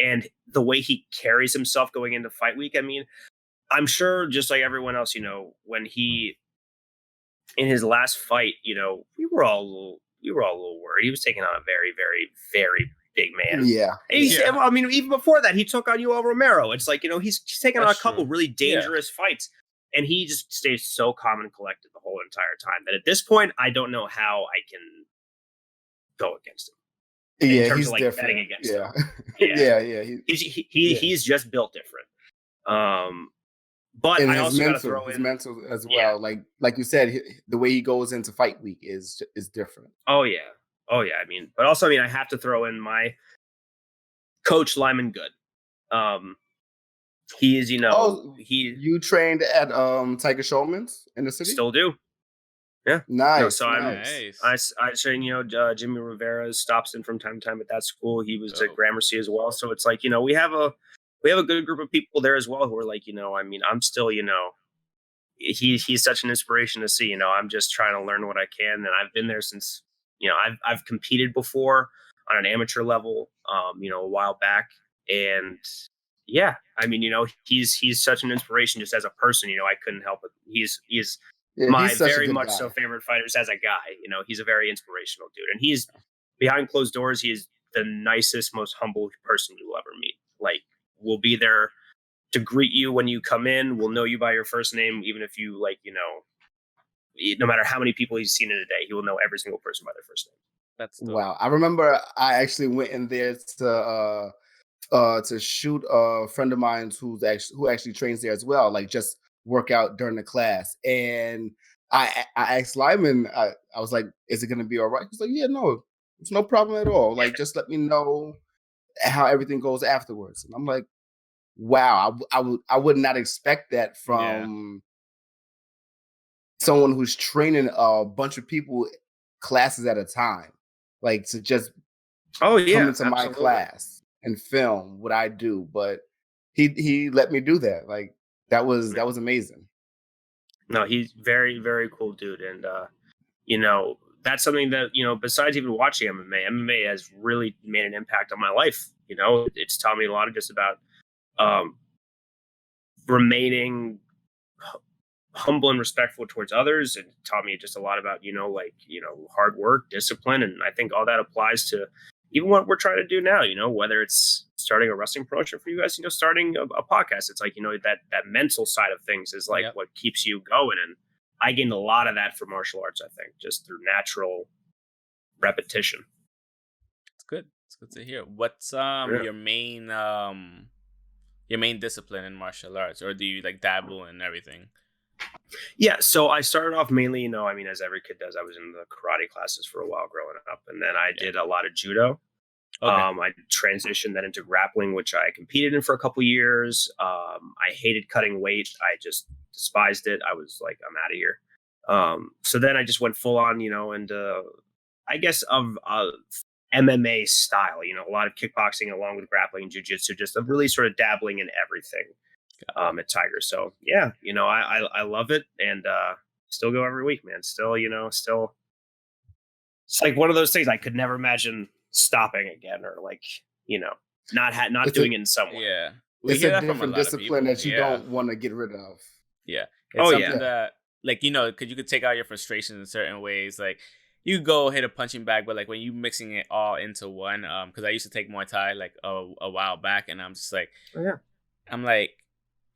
and the way he carries himself going into fight week. I mean, I'm sure just like everyone else, when he in his last fight, we were all a little worried. He was taking on a very, very, very big man. Yeah. I mean, even before that, he took on Yoel Romero. It's like, he's taken on a couple really dangerous fights. And he just stays so calm and collected the whole entire time that at this point, I don't know how I can go against him. In terms of, different. Betting against him. Yeah. He's just built different. But I also got to throw in his mental as well. Like you said, the way he goes into fight week is different. Oh yeah. I mean, but also, I have to throw in my coach Lyman Good. He is, you trained at Tiger Showman's in the city? Still do. Yeah. Nice. So nice. I train, Jimmy Rivera stops in from time to time at that school. He was at Gramercy as well. So it's like, we have a good group of people there as well who are like, I'm still, he's such an inspiration to see. I'm just trying to learn what I can, and I've been there since. I've competed before on an amateur level, a while back, and yeah, he's such an inspiration just as a person. I couldn't help it. He's my very much so favorite fighters as a guy. He's a very inspirational dude, and he's behind closed doors. He is the nicest, most humble person you'll ever meet. Like, we'll be there to greet you when you come in. We'll know you by your first name, even if you no matter how many people he's seen in a day, he will know every single person by their first name. That's dope. Wow. I remember I actually went in there to shoot a friend of mine who actually trains there as well, like just work out during the class. And I asked Lyman, I was like, is it going to be all right? He's like, yeah, no, it's no problem at all. Like, just let me know how everything goes afterwards. And I'm like, wow, I would not expect that from someone who's training a bunch of people classes at a time, like to just come into my class and film what I do. But he let me do that. Like, that was amazing. No, he's very, very cool dude. And that's something that, besides even watching MMA has really made an impact on my life. It's taught me a lot of just about remaining humble and respectful towards others, and taught me just a lot about hard work, discipline, and I think all that applies to even what we're trying to do now. Whether it's starting a wrestling promotion for you guys, starting a podcast. It's like that mental side of things is like what keeps you going, and I gained a lot of that from martial arts. I think just through natural repetition. It's good. It's good to hear. What's your main discipline in martial arts, or do you like dabble in everything? Yeah, so I started off mainly, as every kid does, I was in the karate classes for a while growing up, and then I did a lot of judo. Okay. I transitioned that into grappling, which I competed in for a couple years. I hated cutting weight. I just despised it. I was like, I'm out of here. So then I just went full on, into, I guess, of MMA style, a lot of kickboxing along with grappling and jiu-jitsu, just of really sort of dabbling in everything. At Tiger. So yeah, I love it, and still go every week, man. Still, it's like one of those things I could never imagine stopping again, or like, not doing it in some way. Yeah. It's a different discipline that you don't want to get rid of. Yeah. It's something that, like, because you could take out your frustrations in certain ways. Like, you go hit a punching bag, but like when you mixing it all into one, because I used to take Muay Thai like a while back, and I'm just like, I'm like,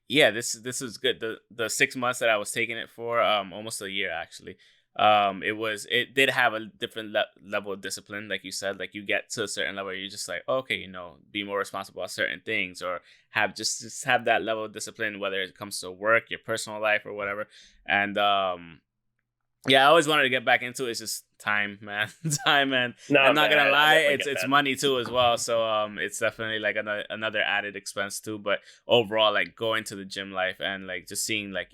yeah, this is good. The 6 months that I was taking it for, almost a year actually, it did have a different level of discipline, like you said. Like, you get to a certain level, you're just like, okay, be more responsible about certain things, or have just have that level of discipline, whether it comes to work, your personal life, or whatever. And I always wanted to get back into it. It's just time, man. Time, man. No, I'm not gonna lie, it's money too as well. So it's definitely like another added expense too. But overall, like, going to the gym life and like just seeing like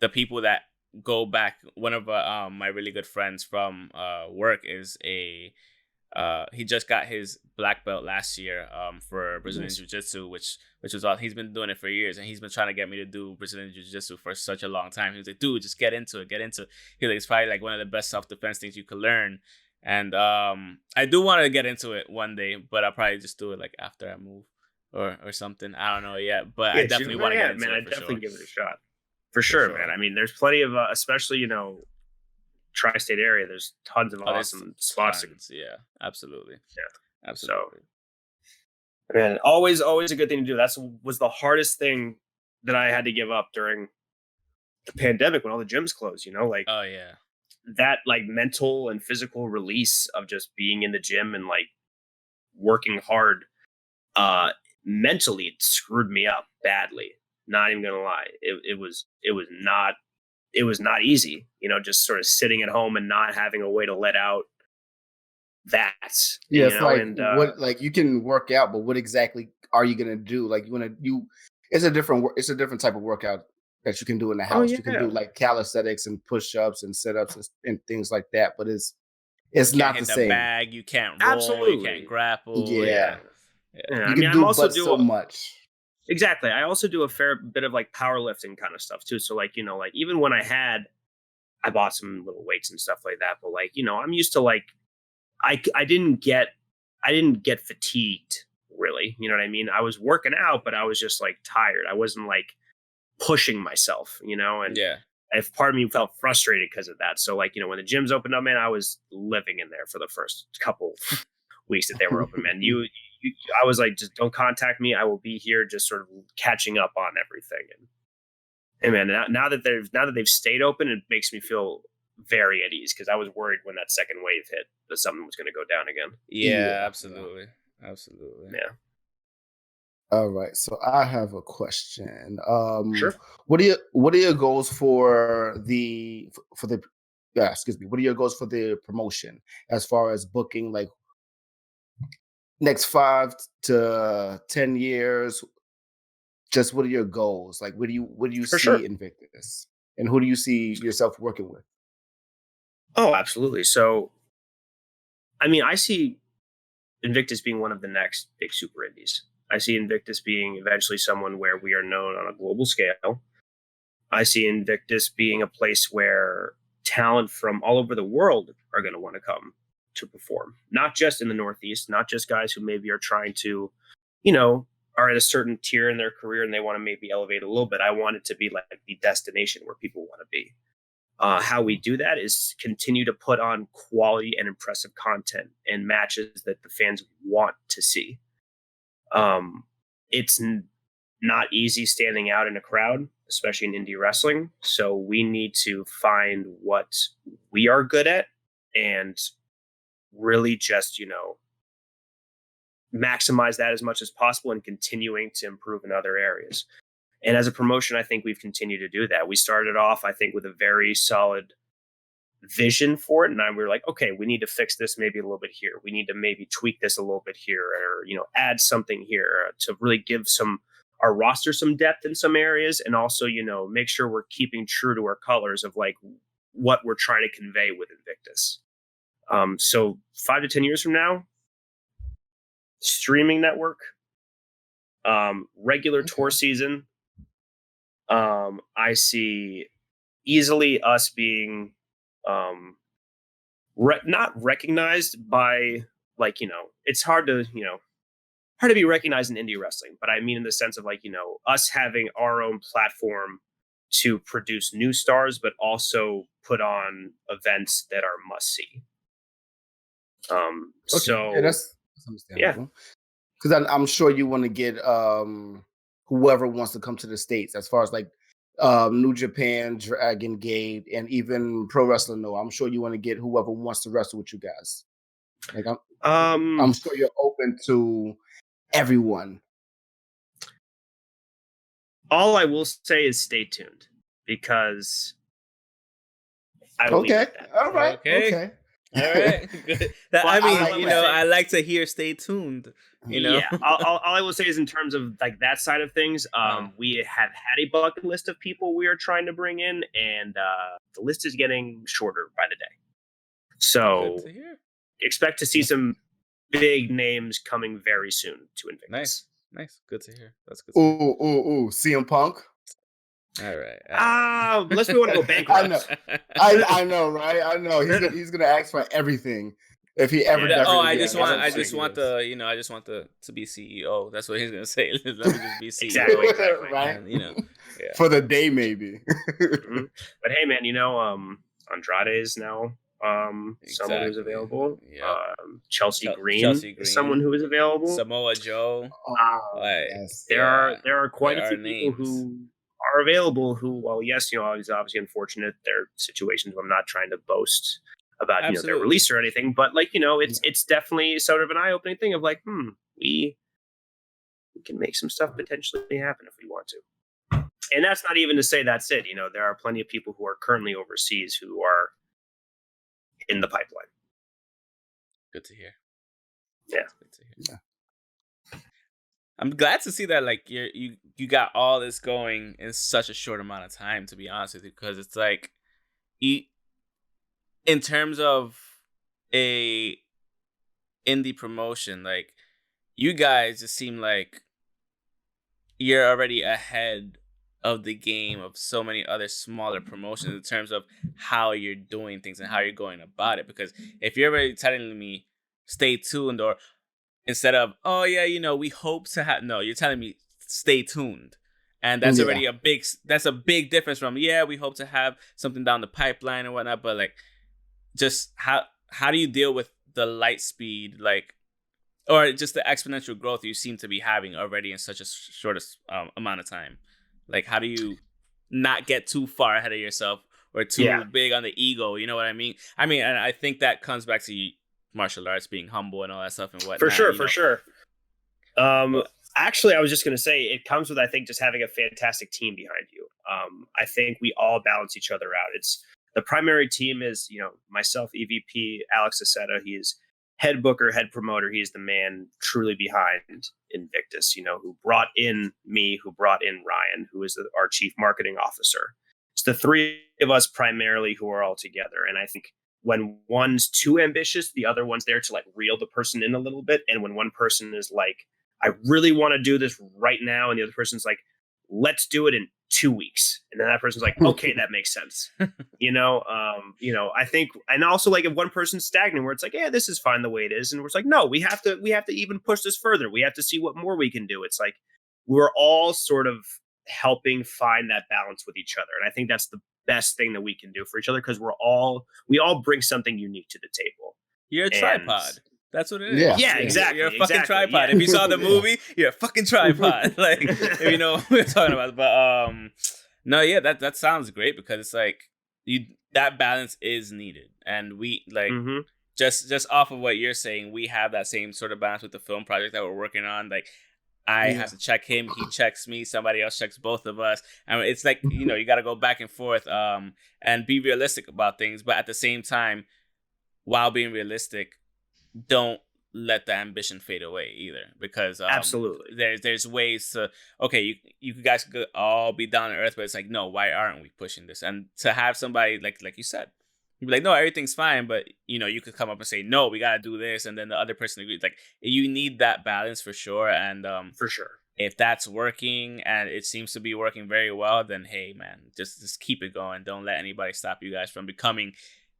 the people that go back. One of my really good friends from work is he just got his black belt last year for Brazilian Jiu-Jitsu, which was all. He's been doing it for years, and he's been trying to get me to do Brazilian Jiu-Jitsu for such a long time. He was like, dude, just get into it. He's like, it's probably like one of the best self-defense things you could learn. And I do want to get into it one day, but I'll probably just do it like after I move or something. I don't know yet, but I definitely want to get into it. I definitely give it a shot. For sure, man. I mean, there's plenty of, especially, tri-state area, there's tons of awesome spots. Yeah, absolutely. Yeah, absolutely. So, man, always a good thing to do. That was the hardest thing that I had to give up during the pandemic when all the gyms closed. Like, oh yeah, that like mental and physical release of just being in the gym and like working hard. Mentally, it screwed me up badly. Not even gonna lie, it was not easy, just sort of sitting at home and not having a way to let out that. Yeah, it's like, what, like, you can work out, but what exactly are you gonna do? Like, it's a different type of workout that you can do in the house. You can do like calisthenics and push-ups and sit-ups and things like that, but it's not the same. Bag, you can't roll, Absolutely. you can't grapple. Yeah. You can do but so much. Exactly. I also do a fair bit of like powerlifting kind of stuff too. So like, like even when I bought some little weights and stuff like that, but like, I'm used to like, I didn't get fatigued really. You know what I mean? I was working out, but I was just like tired. I wasn't like pushing myself, and if part of me felt frustrated because of that. So like, when the gyms opened up, man, I was living in there for the first couple weeks that they were open, man. I was like, just don't contact me. I will be here just sort of catching up on everything. And man, now that they've stayed open, it makes me feel very at ease because I was worried when that second wave hit that something was going to go down again. Yeah, absolutely. Absolutely. Yeah. All right. So I have a question. Sure. What are your goals for the what are your goals for the promotion as far as booking, like next 5 to 10 years? Just what are your goals? Like, what do you see Invictus, and who do you see yourself working with? Oh, absolutely. So, I mean, I see Invictus being one of the next big super indies. I see Invictus being eventually someone where we are known on a global scale. I see Invictus being a place where talent from all over the world are going to want to come to perform, not just in the Northeast, not just guys who maybe are trying to, are at a certain tier in their career and they want to maybe elevate a little bit. I want it to be like the destination where people want to be. How we do that is continue to put on quality and impressive content and matches that the fans want to see. It's not easy standing out in a crowd, especially in indie wrestling. So we need to find what we are good at and really just, maximize that as much as possible and continuing to improve in other areas. And as a promotion, I think we've continued to do that. We started off, I think, with a very solid vision for it. And we were like, okay, we need to fix this maybe a little bit here. We need to maybe tweak this a little bit here or, add something here to really give our roster some depth in some areas. And also, make sure we're keeping true to our colors of like what we're trying to convey with Invictus. So 5 to 10 years from now, streaming network, regular tour season. I see easily us being not recognized by like, it's hard to be recognized in indie wrestling, but I mean in the sense of like, us having our own platform to produce new stars, but also put on events that are must see. So that's understandable. Because I'm sure you want to get whoever wants to come to the States, as far as like New Japan, Dragon Gate, and even Pro Wrestling. No, I'm sure you want to get whoever wants to wrestle with you guys. Like I'm sure you're open to everyone. All I will say is stay tuned because I will All right. Okay. All right. Good. I like to hear stay tuned. Yeah. All I will say is in terms of like that side of things, we have had a bucket list of people we are trying to bring in, and the list is getting shorter by the day. So expect to see some big names coming very soon to Invictus. Nice. Good to hear. That's good. Ooh. CM Punk. All right. Unless we want to go bankrupt. I know, right? I know. He's gonna ask for everything if he ever. I just want to be CEO. That's what he's gonna say. Let me just be CEO. Exactly. Right. And, for the day, maybe. Mm-hmm. But hey, man, Andrade is now someone who's available. Yeah. Chelsea Green is someone who is available. Samoa Joe. There are quite a few people who are available who, well, yes, it's obviously unfortunate their situations. I'm not trying to boast about their release or anything, but like it's definitely sort of an eye-opening thing of like we can make some stuff potentially happen if we want to. And that's not even to say that's it. There are plenty of people who are currently overseas who are in the pipeline. Good to hear. Yeah. Good to hear. I'm glad to see that like you got all this going in such a short amount of time, to be honest with you, because it's like in terms of a indie promotion, like you guys just seem like you're already ahead of the game of so many other smaller promotions in terms of how you're doing things and how you're going about it. Because if you're already telling me stay tuned, or instead of, oh yeah, you know, we hope to have, no, you're telling me stay tuned. And that's already a big difference from, yeah, we hope to have something down the pipeline and whatnot. But like, just how do you deal with the light speed, like, or just the exponential growth you seem to be having already in such a short amount of time? Like, how do you not get too far ahead of yourself or too big on the ego? You know what I mean? I mean, and I think that comes back to martial arts, being humble and all that stuff and whatnot. For sure. Actually, I was just going to say, it comes with, I think, just having a fantastic team behind you. I think we all balance each other out. It's the primary team is, you know, myself, EVP, Alex Aceta. He is head booker, head promoter. He is the man truly behind Invictus, you know, who brought in me, who brought in Ryan, who is our chief marketing officer. It's the three of us primarily who are all together. And I think when one's too ambitious, the other one's there to like reel the person in a little bit. And when one person is like, I really want to do this right now, and the other person's like, let's do it in 2 weeks. And then that person's like, okay, that makes sense. You know, I think, and also like if one person's stagnant where it's like, yeah, this is fine the way it is. And we're like, no, we have to even push this further. We have to see what more we can do. It's like, we're all sort of helping find that balance with each other. And I think that's the best thing that we can do for each other, because we all bring something unique to the table. You're a tripod. That's what it is. Yeah, exactly. You're a fucking tripod. Yeah. If you saw the movie, you're a fucking tripod. Like, if you know what we're talking about. But no, yeah, that sounds great, because it's like that balance is needed, and we like just off of what you're saying, we have that same sort of balance with the film project that we're working on. Like, I have to check him, he checks me, somebody else checks both of us. I mean, it's like, you know, you got to go back and forth and be realistic about things, but at the same time, while being realistic, don't let the ambition fade away either, because absolutely there's ways to, okay, you guys could all be down to earth, but it's like, no, why aren't we pushing this? And to have somebody like you said, you'd be like, no, everything's fine, but you know, you could come up and say, no, we gotta do this, and then the other person agrees. Like, you need that balance for sure. And for sure, if that's working and it seems to be working very well, then hey man, just keep it going. Don't let anybody stop you guys from becoming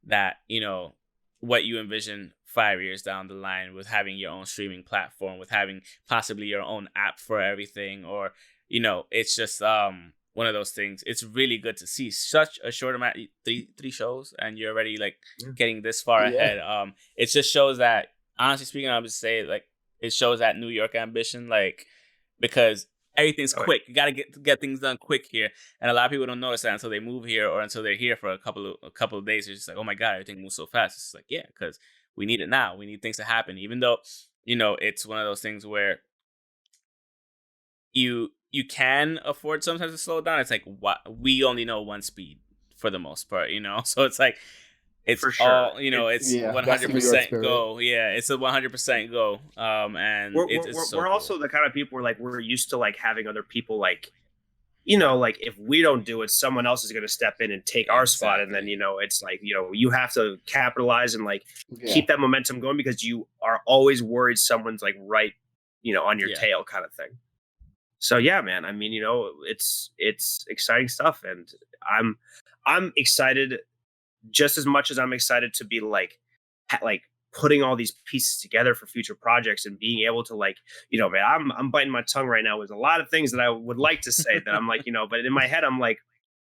that, you know, what you envision 5 years down the line, with having your own streaming platform, with having possibly your own app for everything. Or, you know, it's just one of those things. It's really good to see such a short amount, three shows, and you're already like getting this far ahead. It just shows that, honestly speaking, I would say, like, it shows that New York ambition, like, because everything's quick. You got to get things done quick here, and a lot of people don't notice that until they move here, or until they're here for a couple of days. It's just like, oh my god, everything moves so fast. It's like, yeah, because we need it now. We need things to happen, even though, you know, it's one of those things where you can afford sometimes to slow down. It's like, what, we only know one speed for the most part, you know. So it's like, it's for sure. All, you know, it's 100% go. Yeah, it's a 100% go. And we're also the kind of people where, like, we're used to like having other people, like, you know, like if we don't do it, someone else is going to step in and take our spot. And then, you know, it's like, you know, you have to capitalize and like keep that momentum going, because you are always worried someone's like right, you know, on your tail kind of thing. So yeah, man, I mean, you know, it's exciting stuff, and I'm excited just as much as I'm excited to be like putting all these pieces together for future projects, and being able to, like, you know, man, I'm biting my tongue right now with a lot of things that I would like to say that I'm like, you know, but in my head I'm like,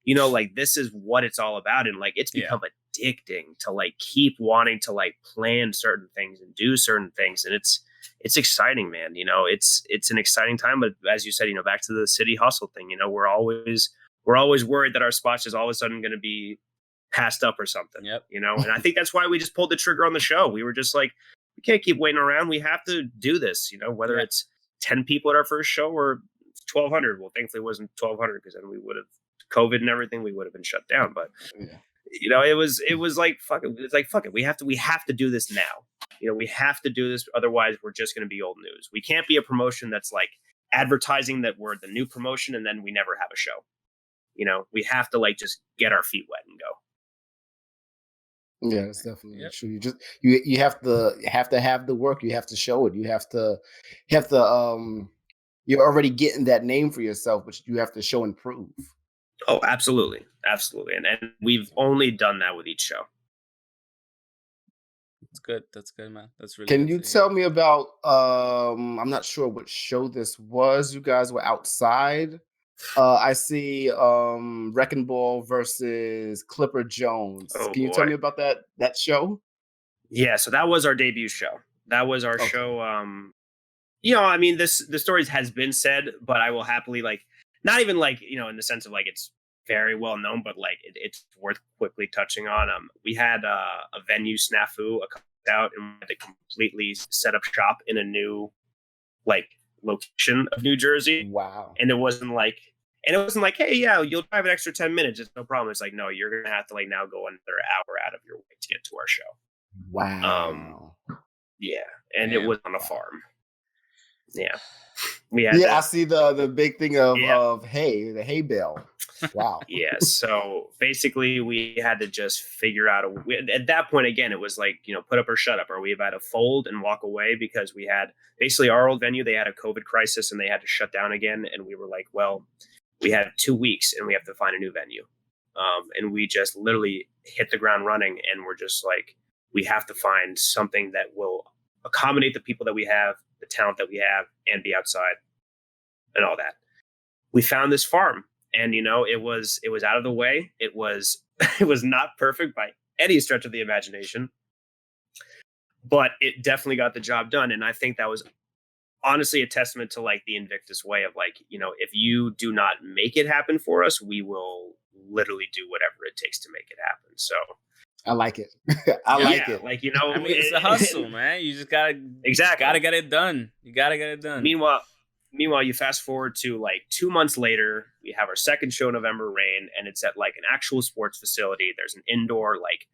you know, like, this is what it's all about. And like, it's become addicting to like keep wanting to like plan certain things and do certain things. And it's exciting, man. You know, it's an exciting time. But as you said, you know, back to the city hustle thing, you know, we're always worried that our spot's is all of a sudden going to be passed up or something, you know? And I think that's why we just pulled the trigger on the show. We were just like, we can't keep waiting around. We have to do this, you know, whether it's 10 people at our first show or 1,200. Well, thankfully it wasn't 1,200, because then we would have COVID and everything. We would have been shut down. But, you know, it was like, fuck it. It's like, fuck it. We have to do this now. You know, we have to do this. Otherwise we're just going to be old news. We can't be a promotion that's like advertising that we're the new promotion, and then we never have a show. You know, we have to like just get our feet wet and go. Yeah, it's definitely true. You have to have the work. You have to show it. You have to you're already getting that name for yourself, but you have to show and prove. Oh, absolutely. Absolutely. And we've only done that with each show. That's good. That's good, man. That's really Can good you tell me about I'm not sure what show this was. You guys were outside. I see Wrecking Ball versus Clipper Jones. Oh, Can you tell me about that show? Yeah, so that was our debut show. That was our show. You know, I mean, the stories has been said, but I will happily like, not even like, you know, in the sense of like it's very well known, but like it's worth quickly touching on. We had a venue snafu out, and we had to completely set up shop in a new like location of New Jersey. Wow. And it wasn't like, hey, yeah, you'll drive an extra 10 minutes. It's no problem. It's like, no, you're going to have to like now go another hour out of your way to get to our show. Wow. Yeah. And it was on a farm. Yeah. We had I see the big thing of the hay bale. Wow. Yeah. So basically we had to just figure out at that point, again, it was like, you know, put up or shut up, or we had to fold and walk away because we had basically our old venue. They had a COVID crisis and they had to shut down again. And we were like, well, we have 2 weeks and we have to find a new venue. And we just literally hit the ground running, and we're just like, we have to find something that will accommodate the people that we have, the talent that we have, and be outside and all that. We found this farm, and you know, it was out of the way. It was not perfect by any stretch of the imagination, but it definitely got the job done. And I think that was honestly a testament to like the Invictus way of like, you know, if you do not make it happen for us, we will literally do whatever it takes to make it happen. So I like it. I like it. Like, you know, I mean, it's a hustle, man. You just gotta get it done. You gotta get it done. Meanwhile, you fast forward to like 2 months later, we have our second show, November Rain, and it's at like an actual sports facility. There's an indoor like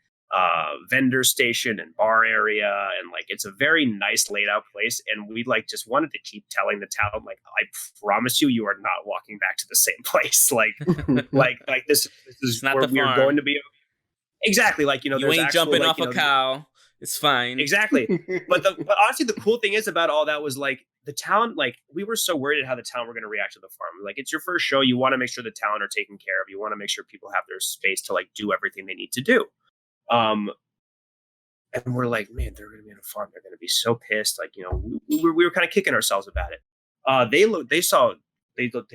vendor station and bar area, and like it's a very nice laid out place. And we like just wanted to keep telling the talent, like, I promise you are not walking back to the same place. Like like this is not where the we're farm. going to be. Exactly. Like, you know, you ain't jumping off a cow. It's fine. Exactly. But honestly, the cool thing is about all that was like the talent, like we were so worried how the talent were going to react to the farm. Like, it's your first show. You want to make sure the talent are taken care of. You want to make sure people have their space to like do everything they need to do. And we're like, man, they're going to be on a farm. They're going to be so pissed. Like, you know, we were kind of kicking ourselves about it. They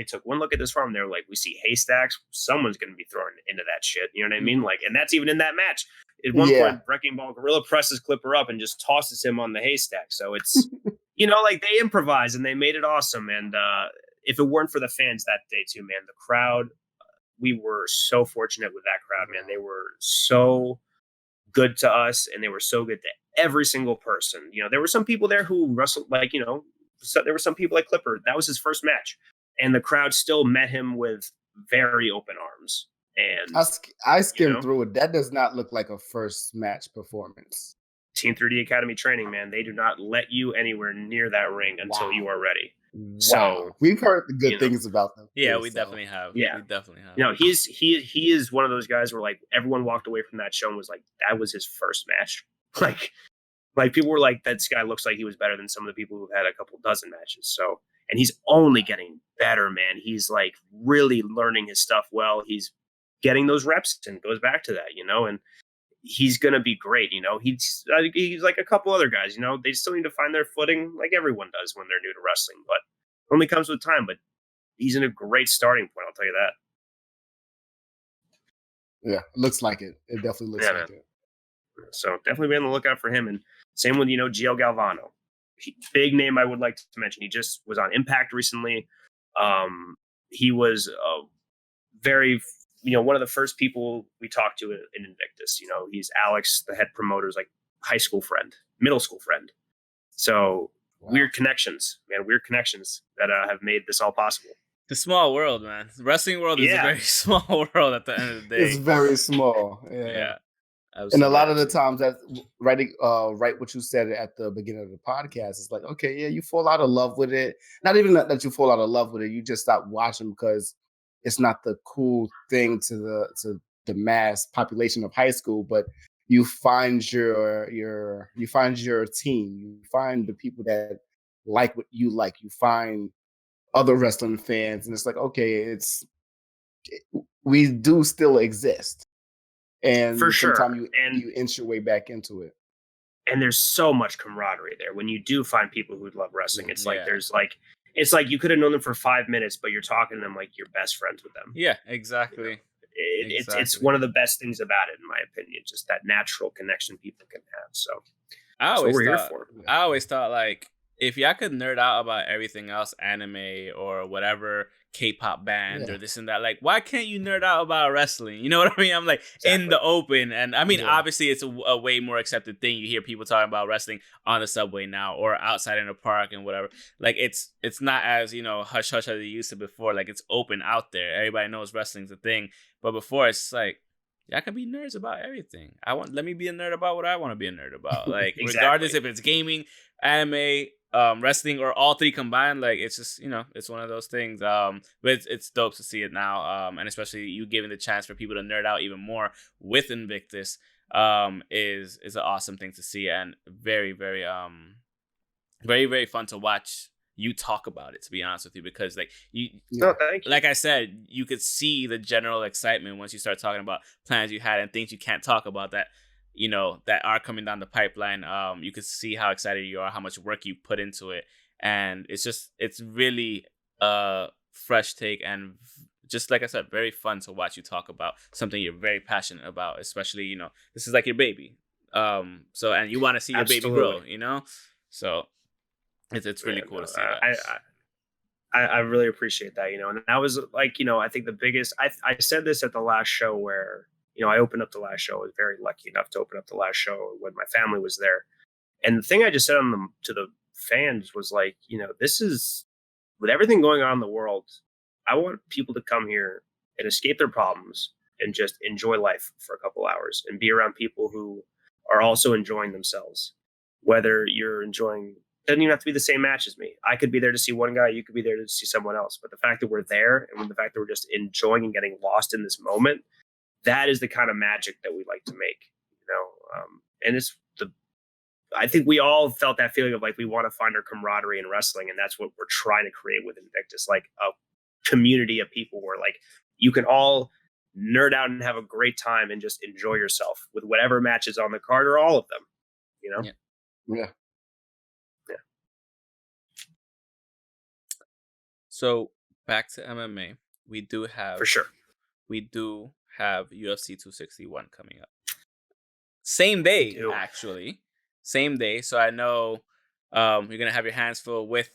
took one look at this farm. And they were like, we see haystacks. Someone's going to be thrown into that shit. You know what I mean? Like, and that's even in that match. At one point, Wrecking Ball Gorilla presses Clipper up and just tosses him on the haystack. So it's, you know, like they improvised and they made it awesome. And if it weren't for the fans that day too, man, the crowd, we were so fortunate with that crowd, man. They were so good to us, and they were so good to every single person. You know, there were some people there who wrestled, like, you know, there were some people like Clipper. That was his first match, and the crowd still met him with very open arms. And I skimmed through it. That does not look like a first match performance. Team 3D Academy training, man. They do not let you anywhere near that ring until you are ready. Wow. So we've heard the good things about them. Yeah, we definitely have. Yeah, we definitely have. You know, he is one of those guys where like everyone walked away from that show and was like, that was his first match. Like people were like, this guy looks like he was better than some of the people who've had a couple dozen matches. So, and he's only getting better, man. He's like really learning his stuff well. He's getting those reps and goes back to that, you know, and he's going to be great. You know, he's like a couple other guys, you know, they still need to find their footing like everyone does when they're new to wrestling, but it only comes with time. But he's in a great starting point, I'll tell you that. Yeah, looks like it. It definitely looks like it. So definitely be on the lookout for him. And same with, you know, Gio Galvano. Big name I would like to mention. He just was on Impact recently. He was very, you know, one of the first people we talked to in Invictus. You know, he's Alex, the head promoter's like high school friend, middle school friend. So weird connections, man, weird connections that have made this all possible. The small world, man. The wrestling world is a very small world at the end of the day. It's very small. Yeah. And a lot of the times that right what you said at the beginning of the podcast, it's like, okay, yeah, you fall out of love with it. Not even that you fall out of love with it, you just stop watching because it's not the cool thing to the mass population of high school, but you find your team, you find the people that like what you like, you find other wrestling fans, and it's like, okay, we do still exist. And for sure, sometimes you inch your way back into it. And there's so much camaraderie there. When you do find people who love wrestling, it's like it's like you could have known them for 5 minutes, but you're talking to them like you're best friends with them. Yeah, exactly. You know? It's one of the best things about it, in my opinion, just that natural connection people can have. So that's what we're here for. I always thought, like, if y'all could nerd out about everything else, anime or whatever K-pop band or this and that, like, why can't you nerd out about wrestling? You know what I mean? I'm like, in the open. And I mean, obviously it's a way more accepted thing. You hear people talking about wrestling on the subway now or outside in a park and whatever. Like, it's not as, you know, hush hush as it used to before. Like, it's open out there. Everybody knows wrestling's a thing. But before, it's like, y'all can be nerds about everything. Let me be a nerd about what I want to be a nerd about. Like, regardless if it's gaming, anime, wrestling, or all three combined. Like, it's just, you know, it's one of those things. But it's dope to see it now. And especially you giving the chance for people to nerd out even more with Invictus is an awesome thing to see, and very, very very, very fun to watch you talk about it, to be honest with you, because like like I said, you could see the general excitement once you start talking about plans you had and things you can't talk about that, you know, that are coming down the pipeline. You could see how excited you are, how much work you put into it, and it's really a fresh take, and just like I said, very fun to watch you talk about something you're very passionate about, especially, you know, this is like your baby, so, and you want to see your baby grow, you know, so it's really cool to see that. I really appreciate that, you know, and that was like, you know, I think the biggest, I said this at the last show where, you know, I opened up the last show. I was very lucky enough to open up the last show when my family was there. And the thing I just said to the fans was like, you know, this is, with everything going on in the world, I want people to come here and escape their problems and just enjoy life for a couple hours and be around people who are also enjoying themselves. Whether you're enjoying, doesn't even have to be the same match as me. I could be there to see one guy, you could be there to see someone else. But the fact that we're there, and the fact that we're just enjoying and getting lost in this moment, that is the kind of magic that we like to make, you know. And I think we all felt that feeling of like, we want to find our camaraderie in wrestling, and that's what we're trying to create with Invictus, like a community of people where like you can all nerd out and have a great time and just enjoy yourself with whatever matches on the card, or all of them, you know. Yeah. So back to MMA, we do have UFC 261 coming up. Same day, actually. Same day. So I know you're gonna have your hands full with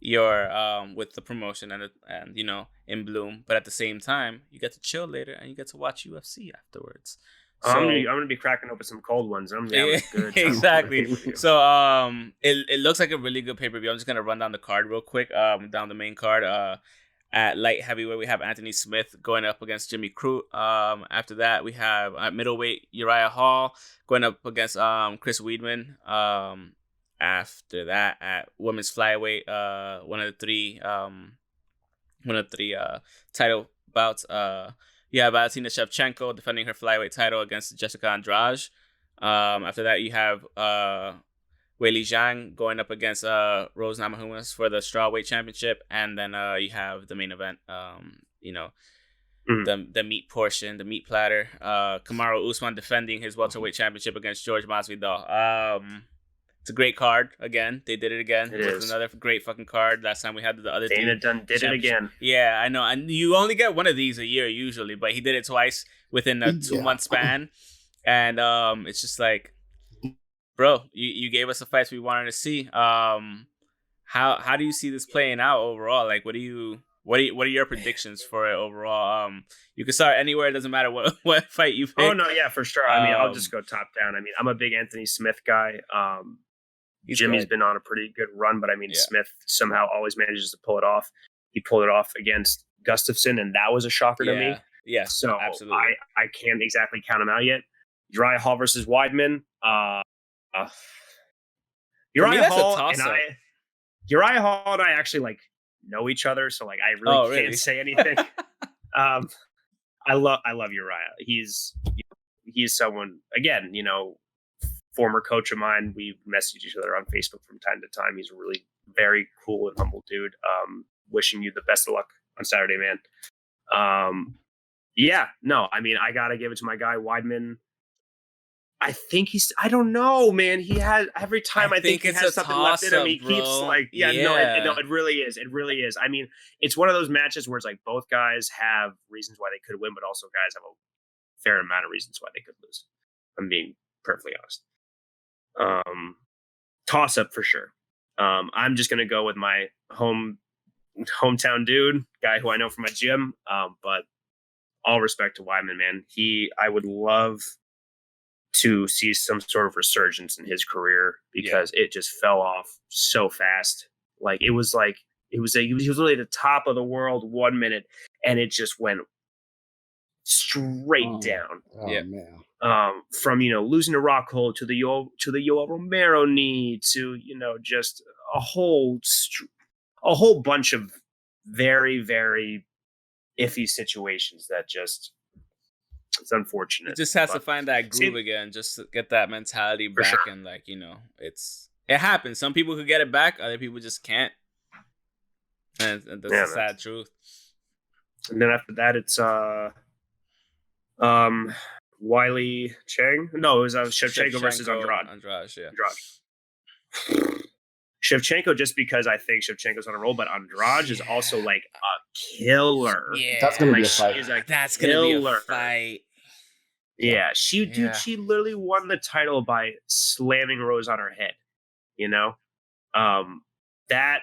your with the promotion and you know, in bloom, but at the same time you get to chill later and you get to watch UFC afterwards. So, I'm gonna be cracking open some cold ones. I'm good. Exactly. So it looks like a really good pay-per-view. I'm just gonna run down the card real quick. Down the main card. At light heavyweight, we have Anthony Smith going up against Jimmy Crute. After that, we have at middleweight Uriah Hall going up against Chris Weidman. After that, at women's flyweight, one of the three title bouts. You have Valentina Shevchenko defending her flyweight title against Jessica Andrade. After that, you have Weili Zhang going up against Rose Namajunas for the strawweight championship, and then you have the main event. You know, the meat portion, the meat platter. Kamaru Usman defending his welterweight championship against George Masvidal. It's a great card. Again, they did it again. It's another great fucking card. Last time we had the other Dana did it again. Yeah, I know. And you only get one of these a year usually, but he did it twice within a 2-month span. And it's just like, bro, you gave us the fights we wanted to see. How do you see this playing out overall? Like, what are your predictions for it overall? You can start anywhere. It doesn't matter what fight you pick. Oh no, yeah, for sure. I mean, I'll just go top down. I mean, I'm a big Anthony Smith guy. Jimmy's been on a pretty good run, but I mean, Smith somehow always manages to pull it off. He pulled it off against Gustafsson, and that was a shocker to me. Yeah, so absolutely. I can't exactly count him out yet. Uriah Hall versus Weidman. Uriah Hall and I actually like know each other, so like I really can't say anything. I love Uriah. He's someone, again, former coach of mine. We message each other on Facebook from time to time. He's a really very cool and humble dude. Wishing you the best of luck on Saturday, man. I gotta give it to my guy Weidman. I think I don't know, man. He has every time I think he has something left in him, he keeps like, it really is. It really is. I mean, it's one of those matches where it's like both guys have reasons why they could win, but also guys have a fair amount of reasons why they could lose. I'm being perfectly honest. Toss up for sure. I'm just gonna go with my hometown dude, guy who I know from my gym. But all respect to Weidman, man. I would love to see some sort of resurgence in his career because it just fell off so fast. Like he was really at the top of the world 1 minute, and it just went straight down. Man. From losing to Rockhold to the Yoel Romero knee to just a whole bunch of very, very iffy situations that just. It's unfortunate. It just has to find that groove again, just to get that mentality back. Sure. And it happens. Some people could get it back, other people just can't. And that's the sad truth. And then after that, it's Wiley Chang. No, it was Shevchenko versus Andrade. Shevchenko, just because I think Shevchenko's on a roll, but Andrade is also like a killer. Yeah, that's gonna be a fight. That's gonna be a fight. Yeah, she literally won the title by slamming Rose on her head. That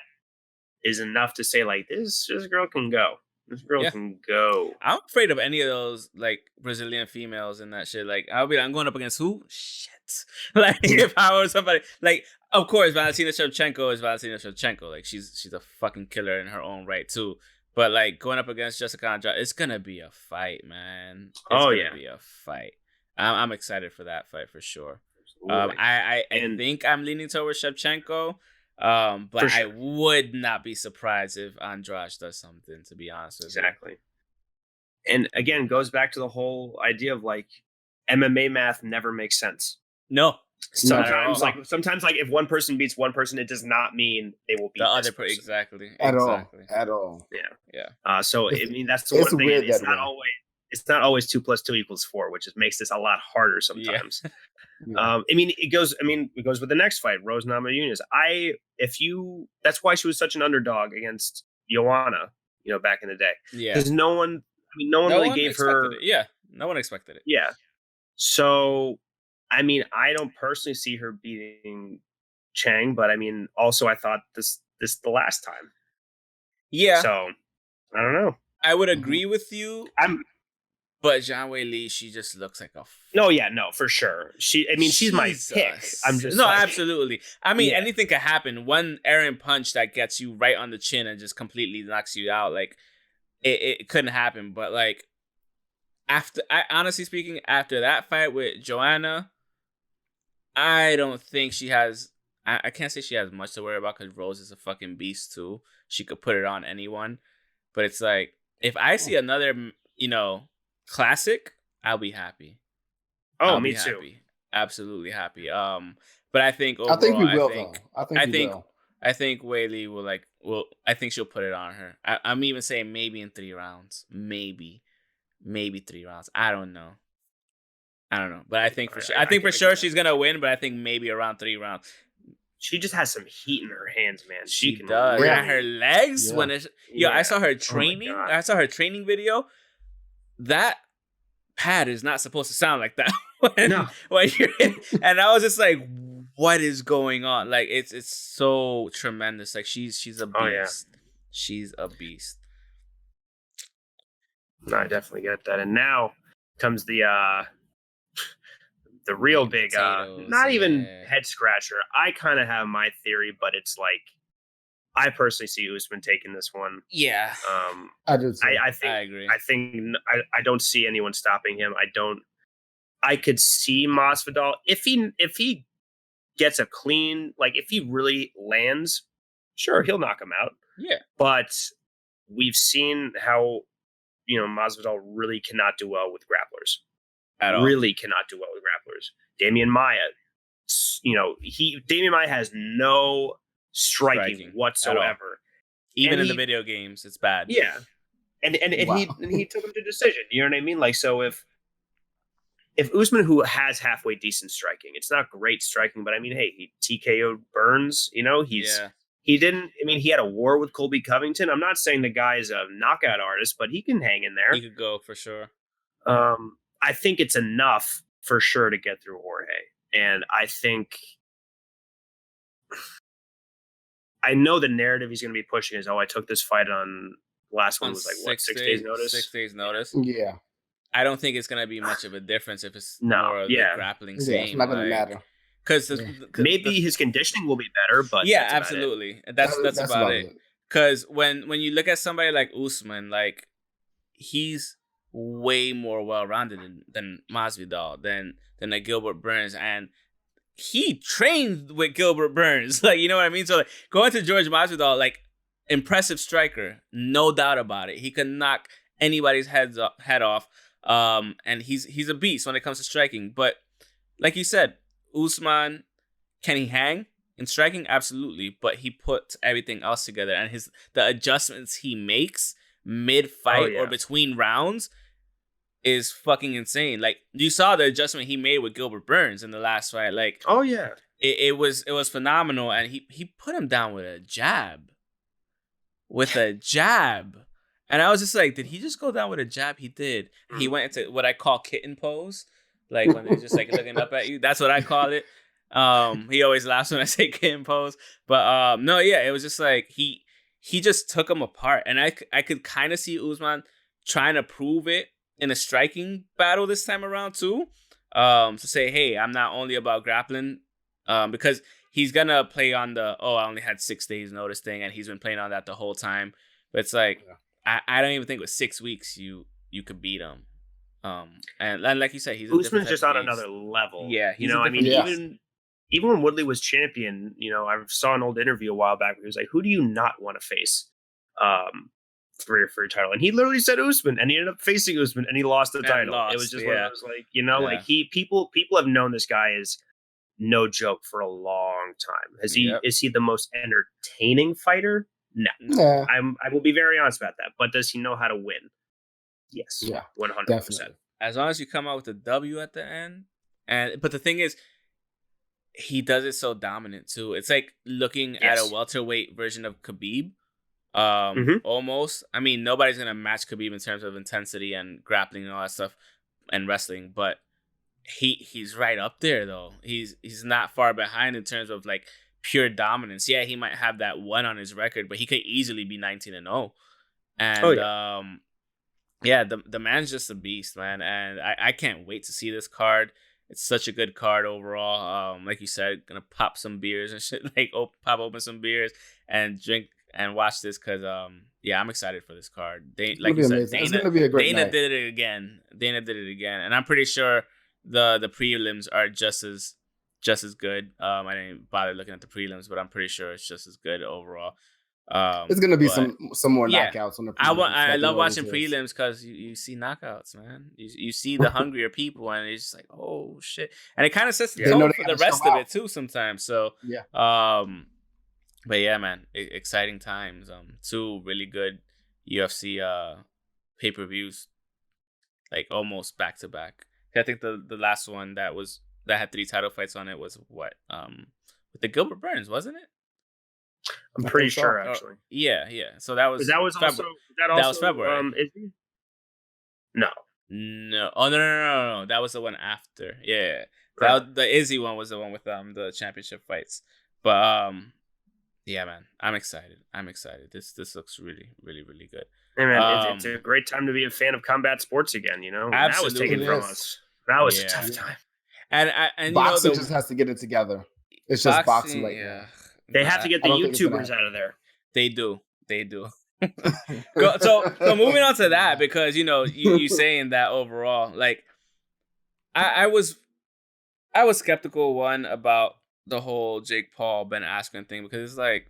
is enough to say like this girl can go. This girl can go. I'm afraid of any of those like Brazilian females and that shit. Like I'm going up against who? Shit. Like if I were somebody like, of course, Valentina Shevchenko is Valentina Shevchenko. Like she's a fucking killer in her own right too. But like going up against Jessica Andrade, it's gonna be a fight, man. It's gonna be a fight. I'm excited for that fight for sure. I think I'm leaning towards Shevchenko. But sure. I would not be surprised if Andrade does something, to be honest with you. Exactly. And again, goes back to the whole idea of like MMA math never makes sense. No. Sometimes if one person beats one person, it does not mean they will beat the other person. Exactly. At all. Yeah. So I mean that's the one thing. It's not always 2 + 2 = 4, which just makes this a lot harder sometimes. Yeah. It goes with the next fight, Rose Namajunas. That's why she was such an underdog against Joanna, back in the day. Yeah. Because no one really gave her. Yeah. No one expected it. Yeah. So, I don't personally see her beating Chang, but also I thought this the last time. Yeah. So, I don't know. I would agree with you. But Zhang Weili, she just looks like a. No, for sure. She's my pick. I'm just absolutely. Anything could happen. One errant punch that gets you right on the chin and just completely knocks you out. Like it couldn't happen. But like honestly speaking, after that fight with Joanna, I don't think she has. I can't say she has much to worry about because Rose is a fucking beast too. She could put it on anyone. But it's like if I see another, classic, I'll be happy. Me too. Absolutely happy. But I think overall, I think Weili will I think she'll put it on her. I'm even saying maybe in 3 rounds. Maybe 3 rounds. I don't know. But I think for sure she's gonna win, but I think maybe around 3 rounds. She just has some heat in her hands, man. She does. Really, her legs when I saw her training. I saw her training video. That pad is not supposed to sound like that when you're in. And I was just like, what is going on? Like it's so tremendous. Like she's a beast. Yeah. She's a beast. No, I definitely get that. And now comes the real big not even head scratcher. I kind of have my theory, but it's like I personally see Usman taking this one. Yeah. I do too. I agree. I don't see anyone stopping him. I could see Masvidal if he gets a clean, like if he really lands, sure, he'll knock him out. Yeah. But we've seen how, Masvidal really cannot do well with grapplers. At all. Really cannot do well with grapplers. Damian Maia, Damian Maia has no striking whatsoever. Even in the video games, it's bad. Yeah. And he took him to decision. You know what I mean? Like, so if Usman, who has halfway decent striking, it's not great striking, but I mean, hey, he TKO'd Burns. He didn't. I mean, he had a war with Colby Covington. I'm not saying the guy is a knockout artist, but he can hang in there. He could go for sure. I think it's enough for sure to get through Jorge, and I know the narrative he's going to be pushing is, I took this fight on. Last one was like 6 days notice. 6 days notice. Yeah. I don't think it's gonna be much of a difference if it's more of the grappling scene. Yeah, it's not gonna matter. Because maybe his conditioning will be better, but yeah, absolutely. That's about it. Because when you look at somebody like Usman, like he's way more well-rounded than Masvidal, than a Gilbert Burns, and he trained with Gilbert Burns. Like, you know what I mean? So like going to George Masvidal, like impressive striker, no doubt about it. He could knock anybody's head off. And he's a beast when it comes to striking. But like you said, Usman, can he hang in striking? Absolutely. But he puts everything else together, and the adjustments he makes mid-fight or between rounds is fucking insane. Like, you saw the adjustment he made with Gilbert Burns in the last fight. Like, it was phenomenal, and he put him down with a jab. And I was just like, did he just go down with a jab? He did. He went into what I call kitten pose. Like when they're just like looking up at you. That's what I call it. He always laughs when I say kitten pose. But no, yeah, it was just like he just took him apart. And I could kind of see Usman trying to prove it in a striking battle this time around too. To say, hey, I'm not only about grappling. Because he's going to play on the, I only had 6 days notice thing. And he's been playing on that the whole time. But it's like... Yeah. I don't even think with 6 weeks you could beat him. And like you said, Usman's just on another level. Yeah, even when Woodley was champion, I saw an old interview a while back where he was like, "Who do you not want to face for your title?" And he literally said Usman, and he ended up facing Usman, and he lost the title. It was just one of those like, people have known this guy is no joke for a long time. Is he the most entertaining fighter? No. I will be very honest about that. But does he know how to win? Yes. Yeah. 100%. As long as you come out with a W at the end. But the thing is, he does it so dominant too. It's like looking at a welterweight version of Khabib. Almost. I mean, nobody's gonna match Khabib in terms of intensity and grappling and all that stuff and wrestling, but he's right up there though. He's not far behind in terms of like pure dominance. Yeah, he might have that one on his record, but he could easily be 19-0. And the man's just a beast, man. And I can't wait to see this card. It's such a good card overall. Like you said, gonna pop some beers and shit. Like pop open some beers and drink and watch this because I'm excited for this card. Like you said, Dana, it's gonna be a great night. Dana did it again, and I'm pretty sure the prelims are just as good. I didn't bother looking at the prelims, but I'm pretty sure it's just as good overall. It's gonna be some more knockouts on the prelims. I love watching prelims because you see knockouts, man. You see the hungrier people, and it's just like, oh shit, and it kind of sets the tone for the rest of it too sometimes. So but yeah, man, exciting times. 2 really good UFC pay-per-views, like almost back to back. I think the last one that had 3 title fights on it was what with the Gilbert Burns, wasn't it? I'm pretty sure, actually. Yeah. So that was February. Is he? No. Oh no. That was the one after. Yeah. Right. The Izzy one was the one with the championship fights. But yeah, man, I'm excited. This looks really, really, really good. Hey man, it's a great time to be a fan of combat sports again. Absolutely. That was taken from us. That was a tough time. And boxing just has to get it together. It's just boxing right now. They have to get the YouTubers out of there. They do. So moving on to that, because you saying that overall, like I was skeptical about the whole Jake Paul Ben Askren thing because it's like,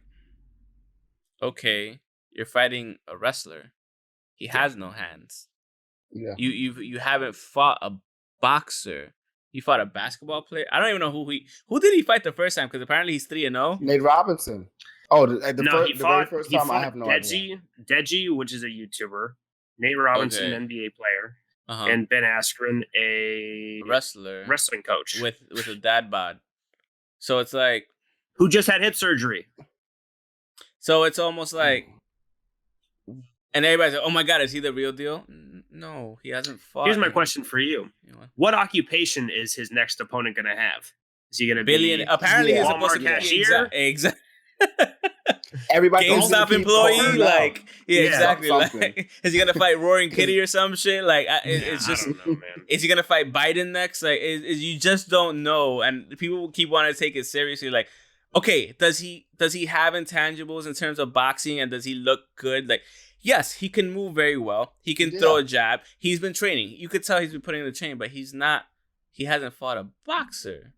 okay, you're fighting a wrestler. He has no hands. Yeah. You haven't fought a boxer. You fought a basketball player. I don't even know who did he fight the first time because apparently he's 3-0. Nate Robinson. Oh, the very first he time fought I have no idea. Deji, which is a YouTuber. Nate Robinson, NBA player. And Ben Askren, a wrestling coach with a dad bod. So it's like, who just had hip surgery. So it's almost like, and everybody's like, "Oh my God, is he the real deal?" No, he hasn't fought. Here's my question for you: what occupation is his next opponent going to have? Is he going to be apparently he's supposed to be cashier? Exactly. Everybody GameStop employee, like exactly. Like, is he gonna fight Roaring Kitty or some shit? Like, it's just, I don't know, man. Is he gonna fight Biden next? Like, you just don't know, and people keep wanting to take it seriously. Like, okay, does he have intangibles in terms of boxing, and does he look good? Like, yes, he can move very well. He can throw a jab. He's been training. You could tell he's been putting in the chain, but he hasn't fought a boxer.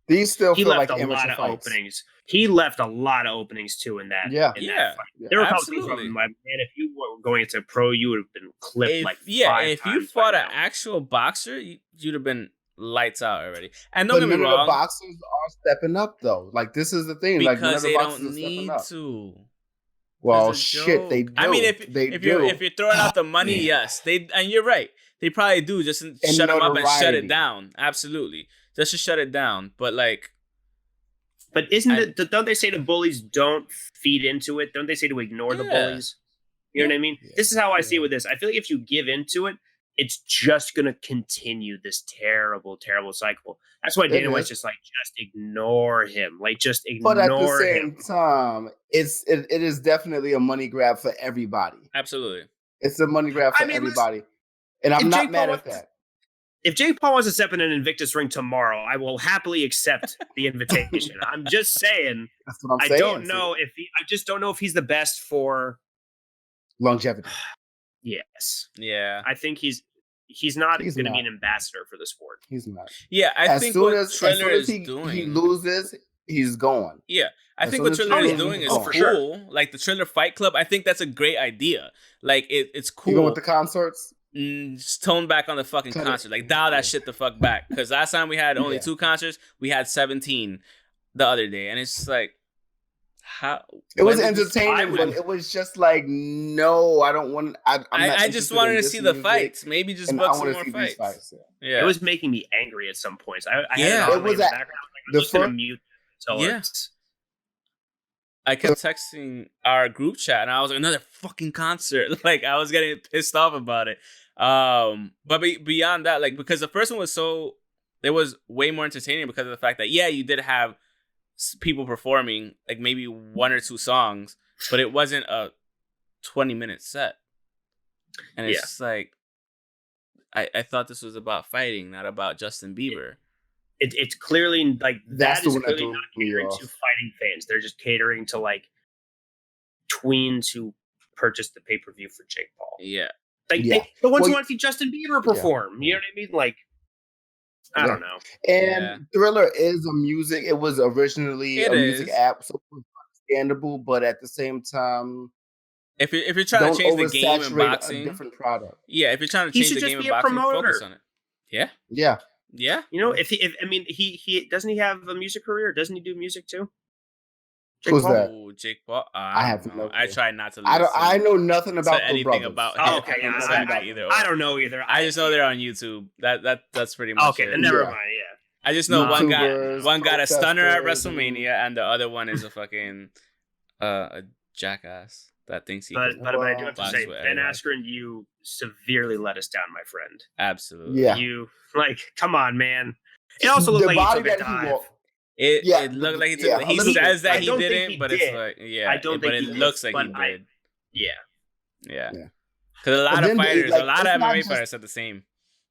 These still feel like amateur amateur fights. Openings. He left a lot of openings too in that. Yeah, that fight. There were probably from man, if you were going into pro, you would have been clipped if you fought an actual boxer, you'd have been lights out already. And don't get me wrong, the boxers are stepping up though. Like this is the thing, because like they don't need to. Well, shit, they do. I mean, if you're throwing out the money, yes, and you're right, they probably do just shut them up and shut it down. Absolutely. Just to shut it down, but like, don't they say the bullies don't feed into it? Don't they say to ignore the bullies? You know what I mean? Yeah. This is how I see it with this. I feel like if you give into it, it's just gonna continue this terrible, terrible cycle. That's why Dana White's just like, just ignore him. Like, just ignore him. But at the same time, it is definitely a money grab for everybody. Absolutely, it's a money grab for everybody, and I'm not mad at that. If Jake Paul wants to step in an Invictus ring tomorrow, I will happily accept the invitation. I'm just saying. That's what I'm saying. I just don't know if he's the best for longevity. Yes. Yeah. I think he's not going to be an ambassador for the sport. He's not. Yeah, I think what Triller is doing, he loses, he's gone. Yeah. I think what Triller is doing is cool. Sure. Like the Triller Fight Club, I think that's a great idea. Like it's cool. You go with the concerts? Just tone back on the fucking concert. Like dial that shit the fuck back. Because last time we had only 2 concerts, we had 17 the other day, and it's just like, how it was entertaining, but it was just like, no, I don't want. I just wanted to see the fights. Maybe just book some more fights. Yeah, it was making me angry at some points. I had it was in the background. I'm just gonna mute. I kept texting our group chat, and I was like, another fucking concert. Like, I was getting pissed off about it. But beyond that, like, because the first one it was way more entertaining because of the fact that, you did have people performing, like, maybe 1 or 2 songs, but it wasn't a 20-minute set. And it's just like, I thought this was about fighting, not about Justin Bieber. It's clearly like that is clearly not catering to fighting fans. They're just catering to like tweens who purchased the pay-per-view for Jake Paul. Yeah. Like the ones who want to see Justin Bieber perform. You know what I mean? Like, I don't know. And Thriller is a music. It was originally a music app, so it was understandable. But at the same time, if you're trying to change the game in boxing, a different product. Yeah, if you're trying to change the game in boxing, focus on it. Yeah. Yeah. Yeah. You know, he doesn't he have a music career? Doesn't he do music too? Who's that? Oh, Jake Paul. I have no clue. I try not to listen. I know nothing about anything about him. Oh, okay, I don't know either. I just know they're on YouTube. That's pretty much okay. Then never mind. Yeah. I just know one got a stunner at WrestleMania, and the other one is a fucking a jackass that thinks he. But I do have to say, Ben Askren, you severely let us down, my friend. Absolutely. Yeah. You come on, man. It also looked like he took a dive. It looked like he took. He says that he didn't, but it's like, I don't think it looks like he did. Yeah. Because a lot of fighters, a lot of MMA fighters said the same.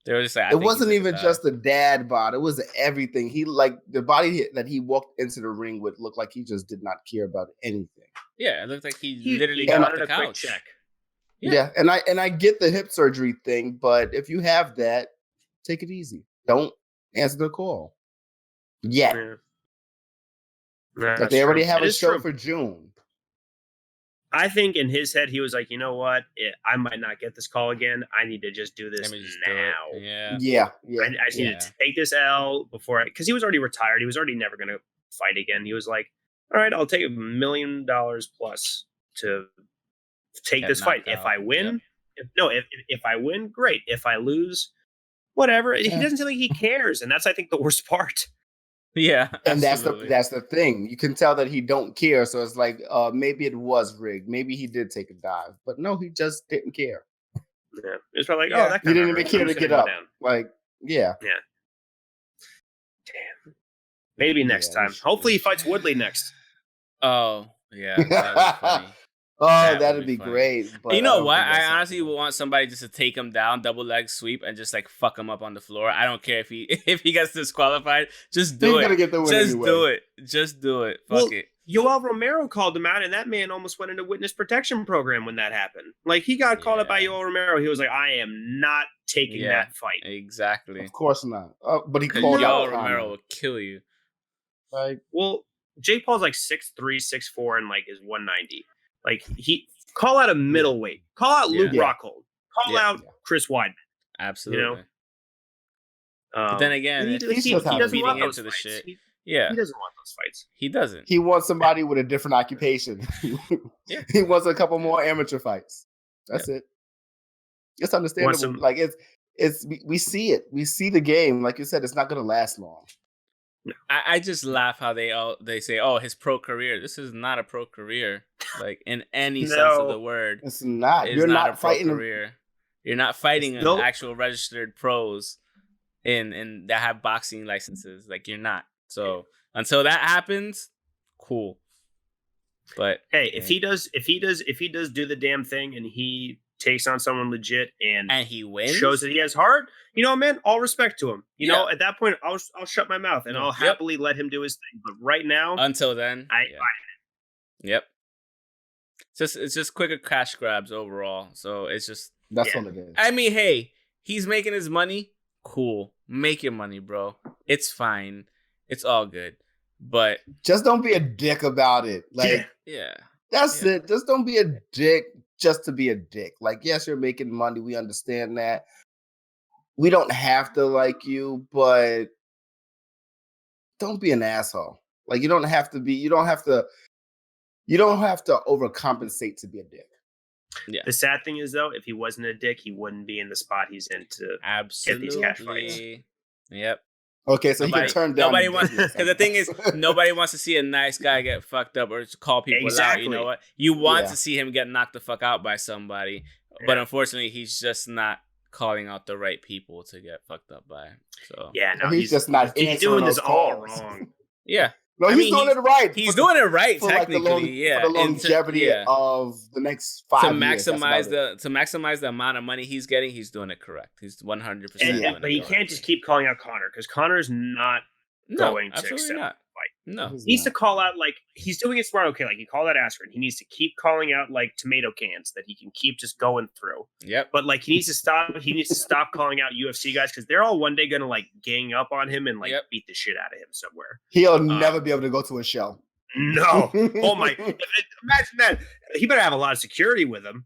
They were just like, it wasn't even just a dad bod. It was everything. He the body that he walked into the ring with looked like he just did not care about anything. Yeah, it looked like he literally got off the couch. Quick check. Yeah, and I get the hip surgery thing, but if you have that, take it easy. Don't answer the call. Yet. Yeah. But they already have a show for June. I think in his head, he was like, you know what? I might not get this call again. I need to just do this now. Yeah. I just need to take this L before because he was already retired. He was already never going to fight again. He was like, all right, I'll take $1 million plus to take this fight. If I win, if I win, great. If I lose, whatever. He doesn't seem like he cares. And that's, I think, the worst part. Yeah, and that's the thing. You can tell that he don't care. So it's like maybe it was rigged. Maybe he did take a dive, but no, he just didn't care. Yeah, it's probably like, that he didn't even care to get up. Like, yeah. Damn. Maybe next time. Hopefully, he fights Woodley next. Oh yeah, that'd be funny. That'd be great. But you know what? I honestly would want somebody just to take him down, double leg sweep, and just like fuck him up on the floor. I don't care if he gets disqualified. Just do it. Just do it. Fuck it. Yoel Romero called him out, and that man almost went into witness protection program when that happened. Like he got called up by Yoel Romero. He was like, "I am not taking that fight." Exactly. Of course not. But he called Yoel Romero will kill you. Like, well, Jake Paul's like 6'3", 6'4", and like is 190. Like he call out a middleweight, call out Luke Rockhold, call out Chris Weidman. Absolutely. You know? But then again, he doesn't want those into the fights. shit. He doesn't want those fights. He doesn't. He wants somebody with a different occupation. He wants a couple more amateur fights. That's it. It's understandable. Like it's we see it. We see the game. Like you said, it's not going to last long. No. I just laugh how they say, "Oh, his pro career." This is not a pro career, like in any sense of the word. It's not. You're not a pro career. You're not fighting actual registered pros in that have boxing licenses. Like you're not. So until that happens, cool. But hey, if he does do the damn thing and he takes on someone legit and he wins, shows that he has heart, you know, man, all respect to him. You know, at that point, I'll shut my mouth and I'll happily let him do his thing. But right now, until then, it's just quicker cash grabs overall. So it's just that's what it is. I mean, hey, he's making his money. Cool, make your money, bro. It's fine. It's all good. But just don't be a dick about it. Like, that's it. Just don't be a dick. Just to be a dick. Like, yes, you're making money. We understand that. We don't have to like you, but don't be an asshole. Like, you don't have to overcompensate to be a dick. Yeah. The sad thing is, though, if he wasn't a dick, he wouldn't be in the spot he's in to get these cash fights. Yep. Okay, so he can turn down. Nobody wants, because the thing is, nobody wants to see a nice guy get fucked up or call people out. You know what? You want to see him get knocked the fuck out by somebody, but unfortunately, he's just not calling out the right people to get fucked up by. So he's just not. He's doing this all wrong. Yeah. No, he's doing it right. He's doing it right, technically. For the longevity of the next 5 years. To maximize the amount of money he's getting, he's doing it correct. He's 100%. But he can't just keep calling out Conor because Conor's not going to accept the fight. No, he needs to call out like he's doing it smart. Okay, like he called out Askren. He needs to keep calling out like tomato cans that he can keep just going through. Yep. But like he needs to stop calling out UFC guys because they're all one day gonna like gang up on him and like beat the shit out of him somewhere. He'll never be able to go to a show. No. Oh my! Imagine that. He better have a lot of security with him.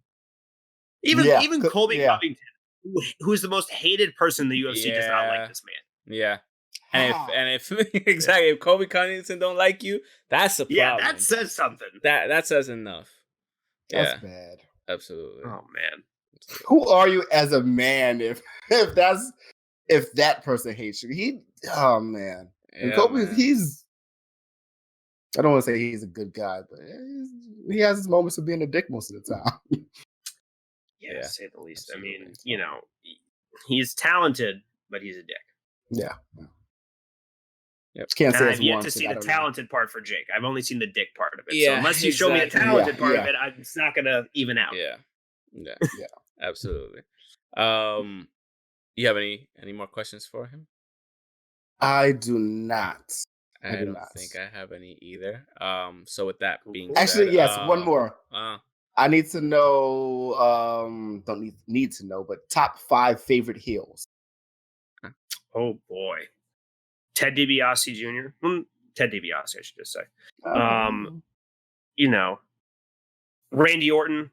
Even Colby Covington, who's the most hated person in the UFC, does not like this man. Yeah. And if exactly if Colby Covington don't like you, that's a problem. Yeah, that says something. That says enough. That's bad. Absolutely. Oh man. Who are you as a man if that person hates you? Man. And Colby, he's I don't want to say he's a good guy, but he has his moments of being a dick most of the time. Yeah, to say the least. Absolutely. I mean, you know, he's talented, but he's a dick. Yeah. Yep. Can't say I've yet to see the talented part for Jake. I've only seen the dick part of it. Yeah, so unless you show me the talented part of it, it's not going to even out. Yeah. Absolutely. You have any more questions for him? I do not. I don't think I have any either. So with that being actually, said, yes, one more. I need to know. Don't need to know, but top 5 favorite heels. Oh boy. Ted DiBiase Jr. Ted DiBiase, I should just say. Randy Orton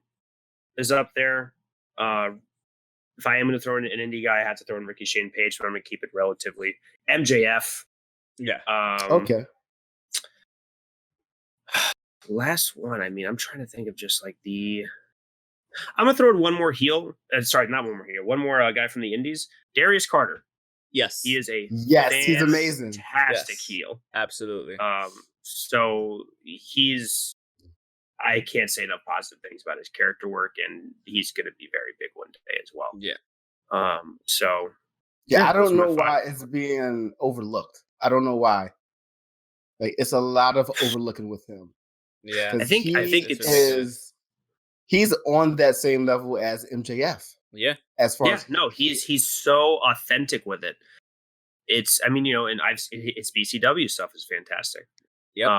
is up there. If I am going to throw in an indie guy, I have to throw in Ricky Shane Page, but I'm going to keep it relatively. MJF. Yeah. Okay. Last one. I mean, I'm trying to think of just like I'm going to throw in one more heel. Sorry, not one more heel. One more guy from the indies. Darius Carter. Yes. He is he's amazing. Fantastic heel. Absolutely. So I can't say enough positive things about his character work, and he's going to be very big one day as well. Yeah. I don't know why it's being overlooked. I don't know why. Like, it's a lot of overlooking with him. Yeah. I think he's on that same level as MJF. Yeah. As far as he's so authentic with it. It's, and his BCW stuff is fantastic. Yep.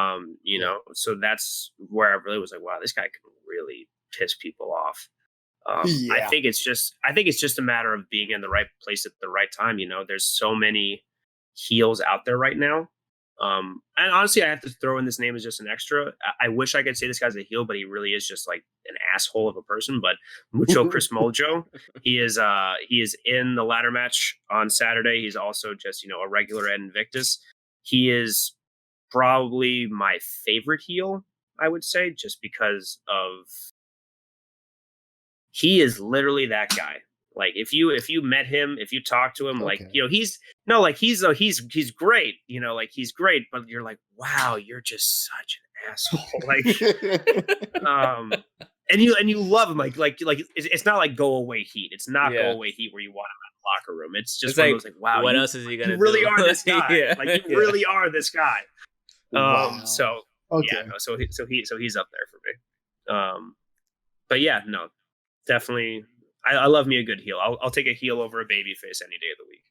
So that's where I really was like, wow, this guy can really piss people off. I think it's just a matter of being in the right place at the right time. There's so many heels out there right now. And honestly, I have to throw in this name as just an extra. I wish I could say this guy's a heel, but he really is just like an asshole of a person. But Mucho Chris Mojo, he is in the ladder match on Saturday. He's also just, a regular at Invictus. He is probably my favorite heel, I would say, just because he is literally that guy. Like if you met him, if you talk to him, like, he's great, he's great, but you're like, wow, you're just such an asshole. Like, and you love him. Like it's not like go away heat. It's not go away heat where you want him in the locker room. It's just one of those like, wow, what else is he gonna do? You really are this guy. Like you really are this guy. Wow. So he's up there for me. But yeah, no, definitely. I love me a good heel. I'll take a heel over a baby face any day of the week.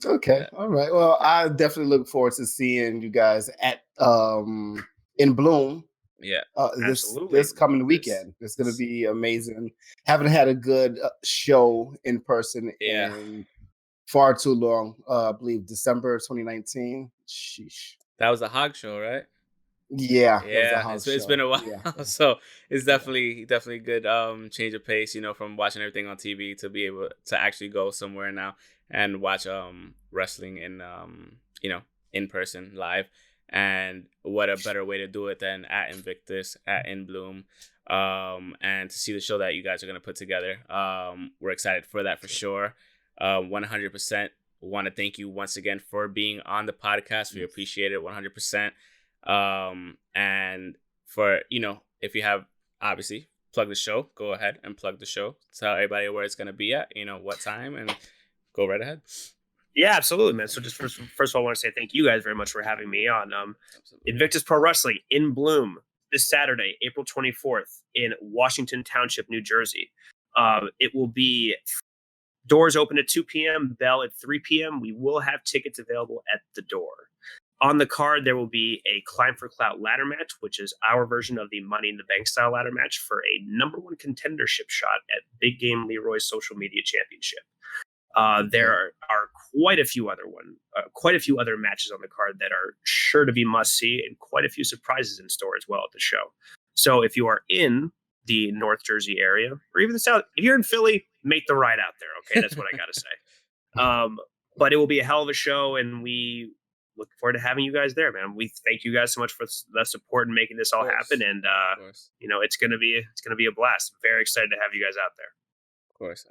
Okay. All right. Well, I definitely look forward to seeing you guys at in Bloom. Yeah. This coming weekend. It's going to be amazing. Haven't had a good show in person in far too long. I believe December 2019. Sheesh. That was a Hog show, right? Yeah. It's been a while. Yeah. So it's definitely good change of pace, from watching everything on TV to be able to actually go somewhere now and watch wrestling in in person live. And what a better way to do it than at Invictus, at In Bloom, and to see the show that you guys are going to put together. We're excited for that for sure. 100% want to thank you once again for being on the podcast. We appreciate it 100%. And for, if you have, obviously, plug the show, go ahead and plug the show. Tell everybody where it's going to be at, what time, and go right ahead. Yeah, absolutely, man. So just first of all, I want to say thank you guys very much for having me on Invictus Pro Wrestling in Bloom this Saturday, April 24th in Washington Township, New Jersey. It will be doors open at 2 p.m., bell at 3 p.m. We will have tickets available at the door. On the card, there will be a Climb for Clout ladder match, which is our version of the Money in the Bank style ladder match for a number one contendership shot at Big Game Leroy's Social Media Championship. There are quite a few other matches on the card that are sure to be must see, and quite a few surprises in store as well at the show. So if you are in the North Jersey area or even the South, if you're in Philly, make the ride out there. Okay, that's what I got to say. But it will be a hell of a show, and we look forward to having you guys there, man. We thank you guys so much for the support and making this all happen. And it's gonna be a blast. Very excited to have you guys out there. Of course.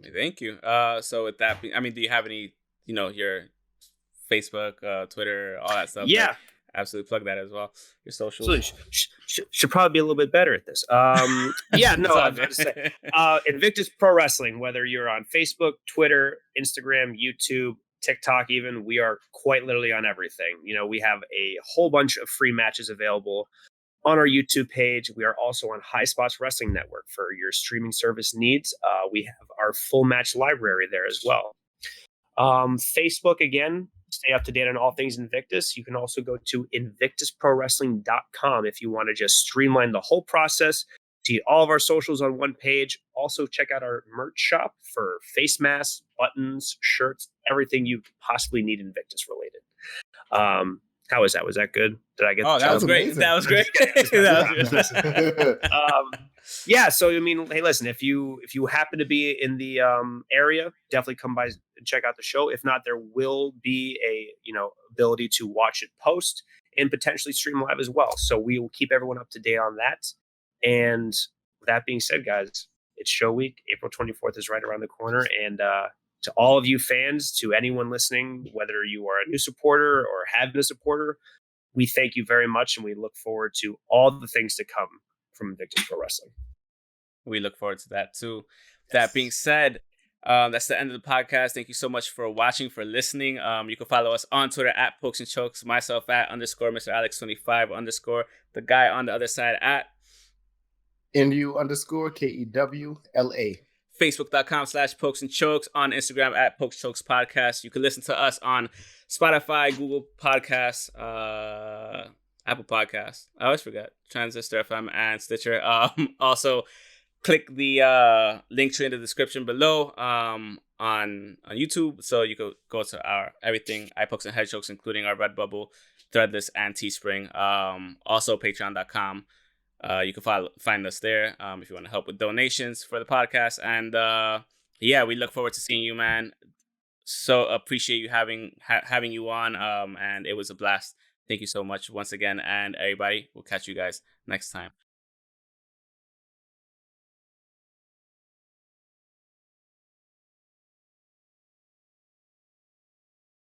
Thank you. So with that, do you have any, your Facebook, Twitter, all that stuff? Yeah. Like, absolutely plug that as well. Your social. So should probably be a little bit better at this. I was about to say Invictus Pro Wrestling, whether you're on Facebook, Twitter, Instagram, YouTube, TikTok, even, we are quite literally on everything. We have a whole bunch of free matches available on our YouTube page. We are also on High Spots Wrestling Network for your streaming service needs. We have our full match library there as well. Facebook, again, stay up to date on all things Invictus. You can also go to invictusprowrestling.com if you want to just streamline the whole process. See all of our socials on one page. Also, check out our merch shop for face masks, buttons, shirts, everything you possibly need Invictus related. How was that? Was that good? Did I get? Oh, that was great. amazing. That was great. Yeah. So I mean, hey, listen, if you happen to be in the area, definitely come by and check out the show. If not, there will be a ability to watch it post and potentially stream live as well. So we will keep everyone up to date on that. And with that being said, guys, it's show week. April 24th is right around the corner. And to all of you fans, to anyone listening, whether you are a new supporter or have been a supporter, we thank you very much. And we look forward to all the things to come from Invictus Pro Wrestling. We look forward to that too. That being said, that's the end of the podcast. Thank you so much for watching, for listening. You can follow us on Twitter at Pokes and Chokes, myself at _ Mr. Alex25 _ the guy on the other side at NU _ KEWLA. Facebook.com/Pokes and Chokes, on Instagram at Pokes Chokes Podcast. You can listen to us on Spotify, Google Podcasts, Apple Podcasts. I always forget. Transistor FM and Stitcher. Also, click the link tree in the description below on YouTube, so you could go to our everything eye pokes and head chokes, including our Redbubble, Threadless, and Teespring. Also, Patreon.com. You can find us there if you want to help with donations for the podcast. And yeah, we look forward to seeing you, man. So appreciate you having you on. And it was a blast. Thank you so much once again. And everybody, we'll catch you guys next time.